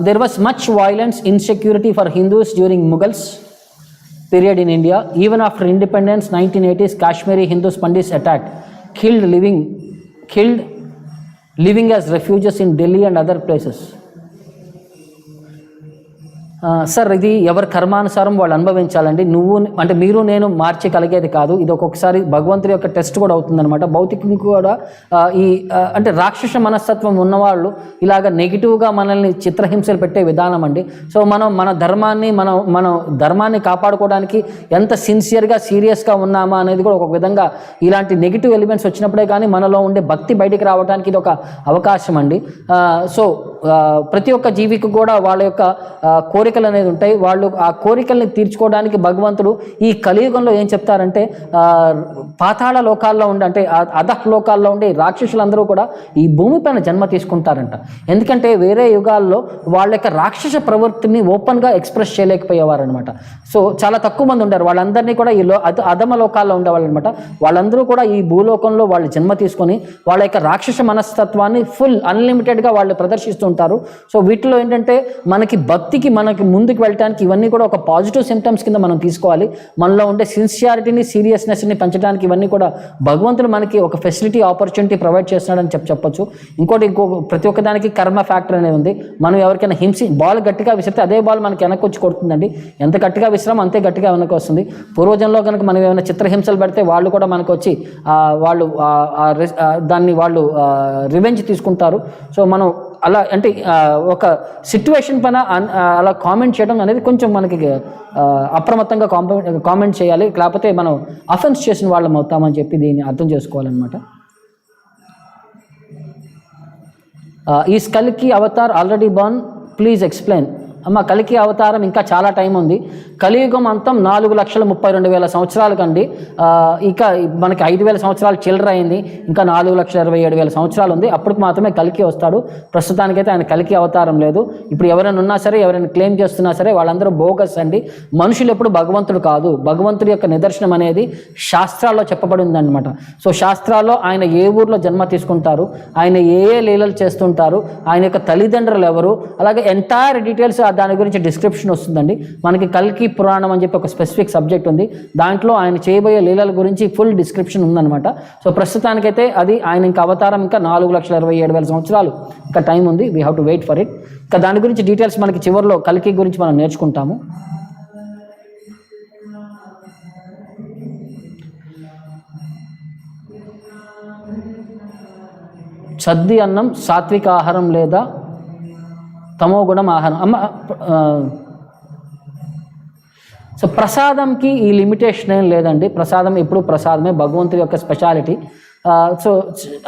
There was much violence, insecurity for Hindus during Mughals period in India. Even after independence, 1980s, Kashmiri Hindus Pandits attacked, killed living as refugees in Delhi and other places. Sir ఇది ఎవరి కర్మానుసారం వాళ్ళు అనుభవించాలండి. మీరు నేను మార్చగలిగేది కాదు. ఇది ఒక్కొక్కసారి భగవంతుడి యొక్క టెస్ట్ కూడా అవుతుందన్నమాట. భౌతికం కూడా ఈ అంటే రాక్షస మనస్తత్వం ఉన్నవాళ్ళు ఇలాగ నెగిటివ్గా మనల్ని చిత్రహింసలు పెట్టే విధానం అండి. సో మనం మన ధర్మాన్ని కాపాడుకోవడానికి ఎంత సిన్సియర్గా సీరియస్గా ఉన్నామా అనేది కూడా ఒక విధంగా ఇలాంటి నెగిటివ్ ఎలిమెంట్స్ వచ్చినప్పుడే కానీ మనలో ఉండే భక్తి బయటికి రావడానికి ఇది ఒక అవకాశం అండి. సో ప్రతి ఒక్క జీవికి కూడా వాళ్ళ యొక్క కోరికలు అనేది ఉంటాయి. వాళ్ళు ఆ కోరికల్ని తీర్చుకోవడానికి భగవంతుడు ఈ కలియుగంలో ఏం చెప్తారంటే, పాతాళ లోకాల్లో ఉండే అంటే అధః లోకాల్లో ఉండే రాక్షసులందరూ కూడా ఈ భూమిపైన జన్మ తీసుకుంటారంట. ఎందుకంటే వేరే యుగాల్లో వాళ్ళ యొక్క రాక్షస ప్రవృత్తిని ఓపెన్గా ఎక్స్ప్రెస్ చేయలేకపోయేవారు అనమాట. సో చాలా తక్కువ మంది ఉంటారు. వాళ్ళందరినీ కూడా ఈ అధమ లోకాల్లో ఉండేవాళ్ళు అనమాట. వాళ్ళందరూ కూడా ఈ భూలోకంలో వాళ్ళు జన్మ తీసుకొని వాళ్ళ యొక్క రాక్షస మనస్తత్వాన్ని ఫుల్ అన్లిమిటెడ్గా వాళ్ళు ప్రదర్శిస్తూ ఉంటారు. సో వీటిలో ఏంటంటే మనకి భక్తికి మనకి మనకి ముందుకు వెళ్ళడానికి ఇవన్నీ కూడా ఒక పాజిటివ్ సిమ్టమ్స్ కింద మనం తీసుకోవాలి. మనలో ఉండే సిన్సియారిటీని, సీరియస్నెస్ని పెంచడానికి ఇవన్నీ కూడా భగవంతుడు మనకి ఒక ఫెసిలిటీ, ఆపర్చునిటీ ప్రొవైడ్ చేస్తున్నాడని చెప్పొచ్చు. ఇంకో ప్రతి ఒక్క దానికి కర్మ ఫ్యాక్టర్ అనేది ఉంది. మనం ఎవరికైనా బాల్ గట్టిగా విసిరితే అదే బాల్ మనకి వెనక్కి వచ్చి కొడుతుందండి. ఎంత గట్టిగా విసిరామో అంతే గట్టిగా వెనక్కి వస్తుంది. పూర్వజంలో కనుక మనం ఏమైనా చిత్రహింసలు పెడితే వాళ్ళు కూడా మనకు వచ్చి వాళ్ళు దాన్ని వాళ్ళు రివెంజ్ తీసుకుంటారు. సో మనం అలా అంటే ఒక సిట్యువేషన్ పైన అలా కామెంట్ చేయడం అనేది కొంచెం మనకి అప్రమత్తంగా కామెంట్ చేయాలి, లేకపోతే మనం అఫెన్స్ చేసిన వాళ్ళం అవుతామని చెప్పి దీన్ని అర్థం చేసుకోవాలన్నమాట. ఈస్ కల్కి Avatar already burn, please explain. అమ్మ, కలికి అవతారం ఇంకా చాలా టైం ఉంది. కలియుగం అంతం 4,32,000 సంవత్సరాల కండి. ఇక మనకి 5,000 సంవత్సరాలు చిల్లర అయింది. ఇంకా 4,27,000 సంవత్సరాలు ఉంది. అప్పటికి మాత్రమే కలికి వస్తాడు. ప్రస్తుతానికైతే ఆయన కలికి అవతారం లేదు. ఇప్పుడు ఎవరైనా ఉన్నా సరే, ఎవరైనా క్లెయిమ్ చేస్తున్నా సరే వాళ్ళందరూ బోగస్ అండి. మనుషులు ఎప్పుడు భగవంతుడు కాదు. భగవంతుడి యొక్క నిదర్శనం అనేది శాస్త్రాల్లో చెప్పబడి ఉందన్నమాట. సో శాస్త్రాల్లో ఆయన ఏ ఊర్లో జన్మ తీసుకుంటారు, ఆయన ఏ లీలలు చేస్తుంటారు, ఆయన యొక్క తల్లిదండ్రులు ఎవరు, అలాగే ఎంటైర్ డీటెయిల్స్ దాని గురించి డిస్క్రిప్షన్ వస్తుందండి. మనకి కల్కి పురాణం అని చెప్పి ఒక స్పెసిఫిక్ సబ్జెక్ట్ ఉంది. దాంట్లో ఆయన చేయబోయే లీలల గురించి ఫుల్ డిస్క్రిప్షన్ ఉందన్నమాట. సో ప్రస్తుతానికైతే అది ఆయన ఇంకా అవతారం ఇంకా 4,27,000 సంవత్సరాలు ఇంకా టైం ఉంది. We have to wait for it. ఇంకా దాని గురించి డీటెయిల్స్ మనకి చివరిలో కల్కి గురించి మనం నేర్చుకుంటాము. సద్ది అన్నం సాత్విక ఆహారం లేదా తమో గుణం ఆహారం. అమ్మ, సో ప్రసాదంకి ఈ లిమిటేషన్ ఏం లేదండి. ప్రసాదం ఎప్పుడు ప్రసాదమే, భగవంతుడి యొక్క స్పెషాలిటీ. సో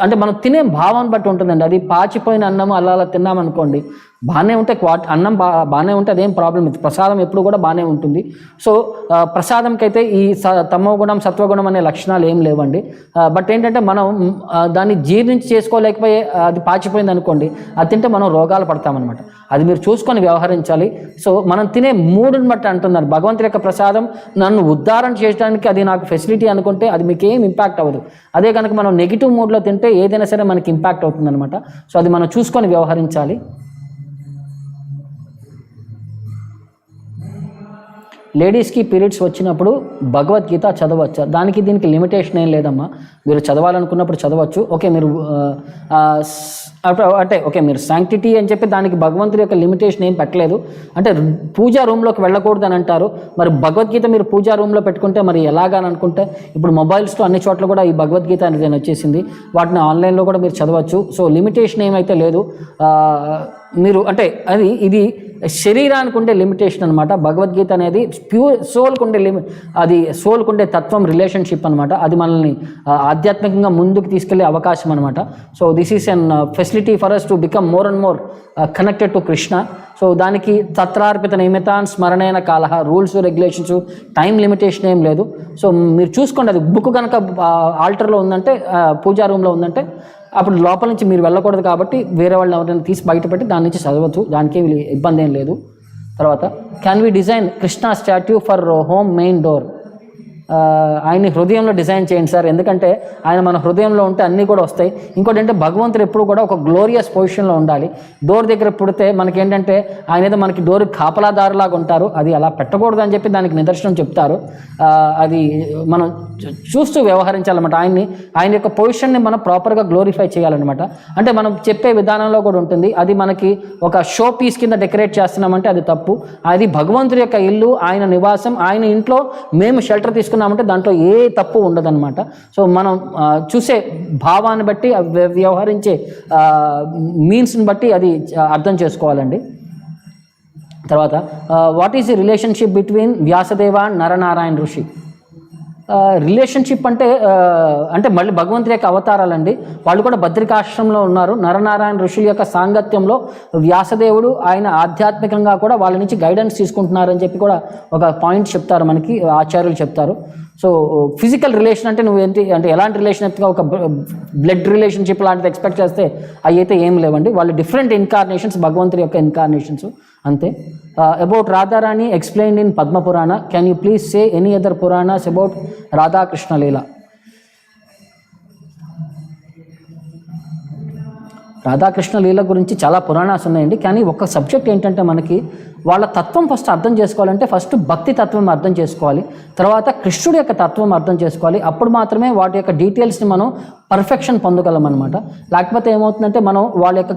అంటే మనం తినే భావాన్ని బట్టి ఉంటుందండి. అది పాచిపోయిన అన్నం అలా తిన్నామనుకోండి, బాగానే ఉంటే అన్నం బాగానే ఉంటే అదేం ప్రాబ్లం లేదు. ప్రసాదం ఎప్పుడు కూడా బాగానే ఉంటుంది. సో ప్రసాదంకి అయితే ఈ తమో గుణం, సత్వగుణం అనే లక్షణాలు ఏం లేవండి. బట్ ఏంటంటే మనం దాన్ని జీర్ణించి చేసుకోలేకపోయే అది పాచిపోయింది అనుకోండి, అది తింటే మనం రోగాలు పడతామన్నమాట. అది మీరు చూసుకొని వ్యవహరించాలి. సో మనం తినే మూడుని బట్టి అంటున్నారు. భగవంతుడి యొక్క ప్రసాదం నన్ను ఉద్ధారణ చేయడానికి అది నాకు ఫెసిలిటీ అనుకుంటే అది మీకు ఏం ఇంపాక్ట్ అవ్వదు. అదే కనుక మనం నెగిటివ్ మూడ్లో తింటే ఏదైనా సరే మనకి ఇంపాక్ట్ అవుతుందన్నమాట. సో అది మనం చూసుకొని వ్యవహరించాలి. లేడీస్కి పీరియడ్స్ వచ్చినప్పుడు భగవద్గీత చదవచ్చా? దానికి దీనికి లిమిటేషన్ ఏం లేదమ్మా. మీరు చదవాలనుకున్నప్పుడు చదవచ్చు. ఓకే, మీరు అంటే ఓకే మీరు శాంక్టిటీ అని చెప్పి దానికి భగవంతుడి యొక్క లిమిటేషన్ ఏం పెట్టలేదు. అంటే పూజా రూమ్లోకి వెళ్ళకూడదు అని అంటారు. మరి భగవద్గీత మీరు పూజా రూమ్లో పెట్టుకుంటే మరి ఎలాగని అనుకుంటే, ఇప్పుడు మొబైల్స్లో అన్ని చోట్ల కూడా ఈ భగవద్గీత అనేది వచ్చేసింది. వాటిని ఆన్లైన్లో కూడా మీరు చదవచ్చు. సో లిమిటేషన్ ఏమైతే లేదు. మీరు అంటే ఇది శరీరానికి ఉండే లిమిటేషన్ అనమాట. భగవద్గీత అనేది ప్యూర్ సోల్కు ఉండే అది సోల్కు ఉండే తత్వం, రిలేషన్షిప్ అనమాట. అది మనల్ని ఆధ్యాత్మికంగా ముందుకు తీసుకెళ్లే అవకాశం అనమాట. So this is an facility for us to become more and more connected to Krishna. So దానికి తత్రార్పిత నియమితాన్ స్మరణైన కాల, రూల్స్, రెగ్యులేషన్స్, టైం లిమిటేషన్ ఏం లేదు. సో మీరు చూసుకోండి. అది బుక్ కనుక ఆల్టర్లో ఉందంటే, పూజా రూమ్లో ఉందంటే, అప్పుడు లోపల నుంచి మీరు వెళ్ళకూడదు కాబట్టి వేరే వాళ్ళు ఎవరైనా తీసి బయటపెట్టి దాని నుంచి చదవచ్చు. దానికి ఇబ్బంది ఏం లేదు. తర్వాత can we design Krishna statue for home main door? ఆయన్ని హృదయంలో డిజైన్ చేయండి సార్. ఎందుకంటే ఆయన మన హృదయంలో ఉంటే అన్నీ కూడా వస్తాయి. ఇంకోటి అంటే భగవంతుడు ఎప్పుడు కూడా ఒక గ్లోరియస్ పొజిషన్లో ఉండాలి. డోర్ దగ్గర పుడితే మనకేంటంటే ఆయన ఏదో మనకి డోర్ కాపలాదారులాగా ఉంటారు. అది అలా పెట్టకూడదు అని చెప్పి దానికి నిదర్శనం చెప్తారు. అది మనం చూస్తూ వ్యవహరించాలన్నమాట. ఆయన యొక్క పొజిషన్ని మనం ప్రాపర్గా గ్లోరిఫై చేయాలన్నమాట. అంటే మనం చెప్పే విధానంలో కూడా ఉంటుంది. అది మనకి ఒక షో పీస్ కింద డెకరేట్ చేస్తున్నామంటే అది తప్పు. అది భగవంతుడి యొక్క ఇల్లు, ఆయన నివాసం, ఆయన ఇంట్లో మేము షెల్టర్ తీసుకున్నామంటే దాంట్లో ఏ తప్పు ఉండదన్నమాట. సో మనం చూసే భావాన్ని బట్టి, వ్యవహరించే మీన్స్ని బట్టి అది అర్థం చేసుకోవాలండి. తర్వాత what is the relationship between Vyasadeva and Naranarayana Rishi? Relationship అంటే మళ్ళీ భగవంతుడి యొక్క అవతారాలండి. వాళ్ళు కూడా బద్రికాశ్రమంలో ఉన్నారు. నరనారాయణ ఋషుల యొక్క సాంగత్యంలో వ్యాసదేవుడు ఆయన ఆధ్యాత్మికంగా కూడా వాళ్ళ నుంచి గైడెన్స్ తీసుకుంటున్నారని చెప్పి కూడా ఒక పాయింట్ చెప్తారు, మనకి ఆచార్యులు చెప్తారు. సో ఫిజికల్ రిలేషన్ అంటే నువ్వు అంటే ఎలాంటి రిలేషన్ అయితే ఒక బ్లడ్ రిలేషన్షిప్ లాంటిది ఎక్స్పెక్ట్ చేస్తే అవి అయితే ఏం లేవండి. వాళ్ళు డిఫరెంట్ ఇన్కార్నేషన్స్, భగవంతుడి యొక్క ఇన్కార్నేషన్స్ అంతే. About Radharani explained in Padma Purana, can you please say any other Puranas about Radhakrishna leela? Radhakrishna leela గురించి చాలా పురాణాస్ ఉన్నాయండి. కానీ ఒక సబ్జెక్ట్ ఏంటంటే మనకి వాళ్ళ తత్వం ఫస్ట్ అర్థం చేసుకోవాలంటే ఫస్ట్ భక్తి తత్వం అర్థం చేసుకోవాలి, తర్వాత కృష్ణుడి యొక్క తత్వం అర్థం చేసుకోవాలి. అప్పుడు మాత్రమే వాటి యొక్క డీటెయిల్స్ని మనం పర్ఫెక్షన్ పొందగలం అనమాట. లేకపోతే ఏమవుతుందంటే మనం వాళ్ళ యొక్క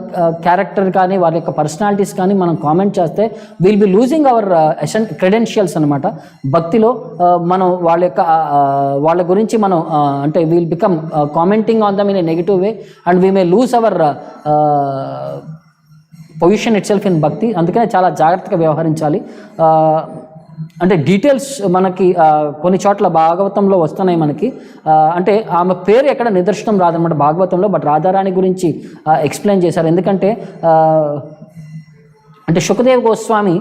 క్యారెక్టర్ కానీ వాళ్ళ యొక్క పర్సనాలిటీస్ కానీ మనం కామెంట్ చేస్తే will be losing hour credentials అనమాట. భక్తిలో మనం వాళ్ళ గురించి మనం అంటే will become commenting on them in a negative way and we may lose our position it self in భక్తి. అందుకనే చాలా జాగ్రత్తగా వ్యవహరించాలి. అంటే డీటెయిల్స్ మనకి కొన్ని చోట్ల భాగవతంలో వస్తున్నాయి మనకి. అంటే ఆమె పేరు ఎక్కడ నిదర్శనం రాదనమాట భాగవతంలో, బట్ రాధారాణి గురించి ఎక్స్ప్లెయిన్ చేశారు. ఎందుకంటే అంటే సుఖదేవ్ గోస్వామి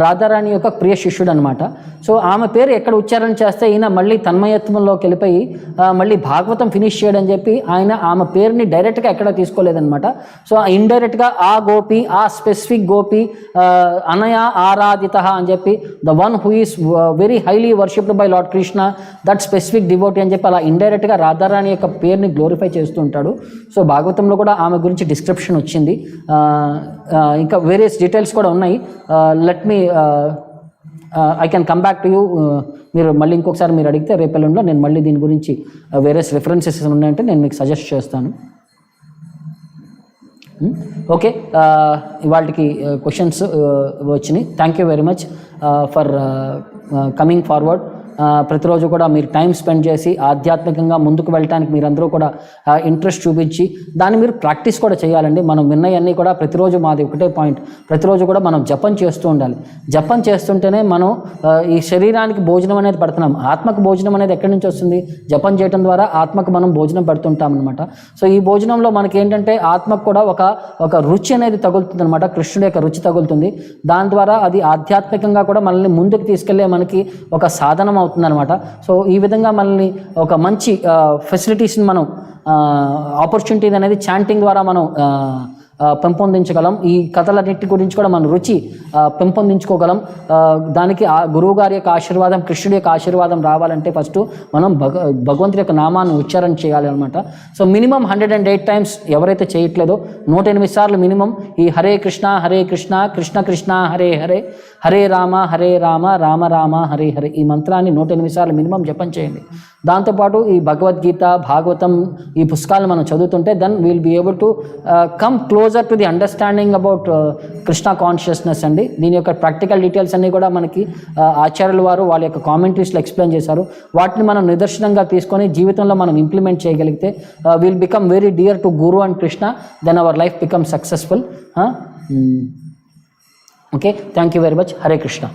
రాధారాణి యొక్క ప్రియ శిష్యుడు అనమాట. సో ఆమె పేరు ఎక్కడ ఉచ్చారణ చేస్తే ఈయన మళ్ళీ తన్మయత్వంలోకి వెళ్ళిపోయి మళ్ళీ భాగవతం ఫినిష్ చేయడం చెప్పి ఆమె పేరుని డైరెక్ట్గా ఎక్కడ తీసుకోలేదనమాట. సో ఇండైరెక్ట్గా ఆ గోపి, ఆ స్పెసిఫిక్ గోపి, అనయ ఆరాధిత అని చెప్పి the one who is very highly worshipped by lord Krishna, that specific devotee అని చెప్పి అలా ఇండైరెక్ట్గా రాధారాణి యొక్క పేరుని గ్లోరిఫై చేస్తూ ఉంటాడు. సో భాగవతంలో కూడా ఆమె గురించి డిస్క్రిప్షన్ వచ్చింది. ఇంకా వేరియస్ డీటెయిల్స్ కూడా ఉన్నాయి. Let me I can come back to you. మీరు మళ్ళీ ఇంకొకసారి మీరు అడిగితే రేపెల్లుండో నేను మళ్ళీ దీని గురించి వేరియస్ రెఫరెన్సెస్ ఉన్నాయంటే నేను మీకు సజెస్ట్ చేస్తాను. ఓకే, ఇవాళకి క్వశ్చన్స్ వచ్చినాయి. Thank you very much for coming forward. ప్రతిరోజు కూడా మీరు టైం స్పెండ్ చేసి ఆధ్యాత్మికంగా ముందుకు వెళ్ళటానికి మీరందరూ కూడా ఇంట్రెస్ట్ చూపించి దాన్ని మీరు ప్రాక్టీస్ కూడా చేయాలండి. మనం విన్నయన్నీ కూడా ప్రతిరోజు మాది ఒకటే పాయింట్, ప్రతిరోజు కూడా మనం జపం చేస్తూ ఉండాలి. జపం చేస్తుంటేనే మనం ఈ శరీరానికి భోజనం అనేది పడుతున్నాం. ఆత్మకు భోజనం అనేది ఎక్కడి నుంచి వస్తుంది? జపం చేయడం ద్వారా ఆత్మకు మనం భోజనం పెడుతుంటాం అనమాట. సో ఈ భోజనంలో మనకి ఏంటంటే ఆత్మకు కూడా ఒక రుచి అనేది తగులుతుంది అనమాట. కృష్ణుడి యొక్క రుచి తగులుతుంది. దాని ద్వారా అది ఆధ్యాత్మికంగా కూడా మనల్ని ముందుకు తీసుకెళ్లే మనకి ఒక సాధనం అవుతుందన్నమాట. సో ఈ విధంగా మనల్ని ఒక మంచి ఫెసిలిటీస్ని మనం ఆపర్చునిటీ అనేది చాంటింగ్ ద్వారా మనం పెంపొందించగలం. ఈ కథలన్నిటి గురించి కూడా మనం రుచి పెంపొందించుకోగలం. దానికి ఆ గురువు గారి యొక్క ఆశీర్వాదం, కృష్ణుడి యొక్క ఆశీర్వాదం రావాలంటే ఫస్ట్ మనం భగవంతుడి యొక్క నామాన్ని ఉచ్చారణ చేయాలి అనమాట. సో మినిమం 108 టైమ్స్ ఎవరైతే చేయట్లేదో 108 సార్లు మినిమం ఈ హరే కృష్ణ కృష్ణ కృష్ణ హరే హరే, హరే రామ రామ రామ హరే హరే ఈ మంత్రాన్ని 108 సార్లు మినిమం జపం చేయండి. దాంతోపాటు ఈ భగవద్గీత, భాగవతం ఈ పుస్తకాలను మనం చదువుతుంటే then we'll be able to come closer to the understanding about Krishna consciousness అండి. దీని యొక్క ప్రాక్టికల్ డీటెయిల్స్ అన్నీ కూడా మనకి ఆచార్యుల వారు వాళ్ళ యొక్క కామెంటరీస్లో ఎక్స్ప్లెయిన్ చేశారు. వాటిని మనం నిదర్శనంగా తీసుకొని జీవితంలో మనం ఇంప్లిమెంట్ చేయగలిగితే will become very dear to guru and Krishna, then our life become successful. Okay, thank you very much. Hare Krishna.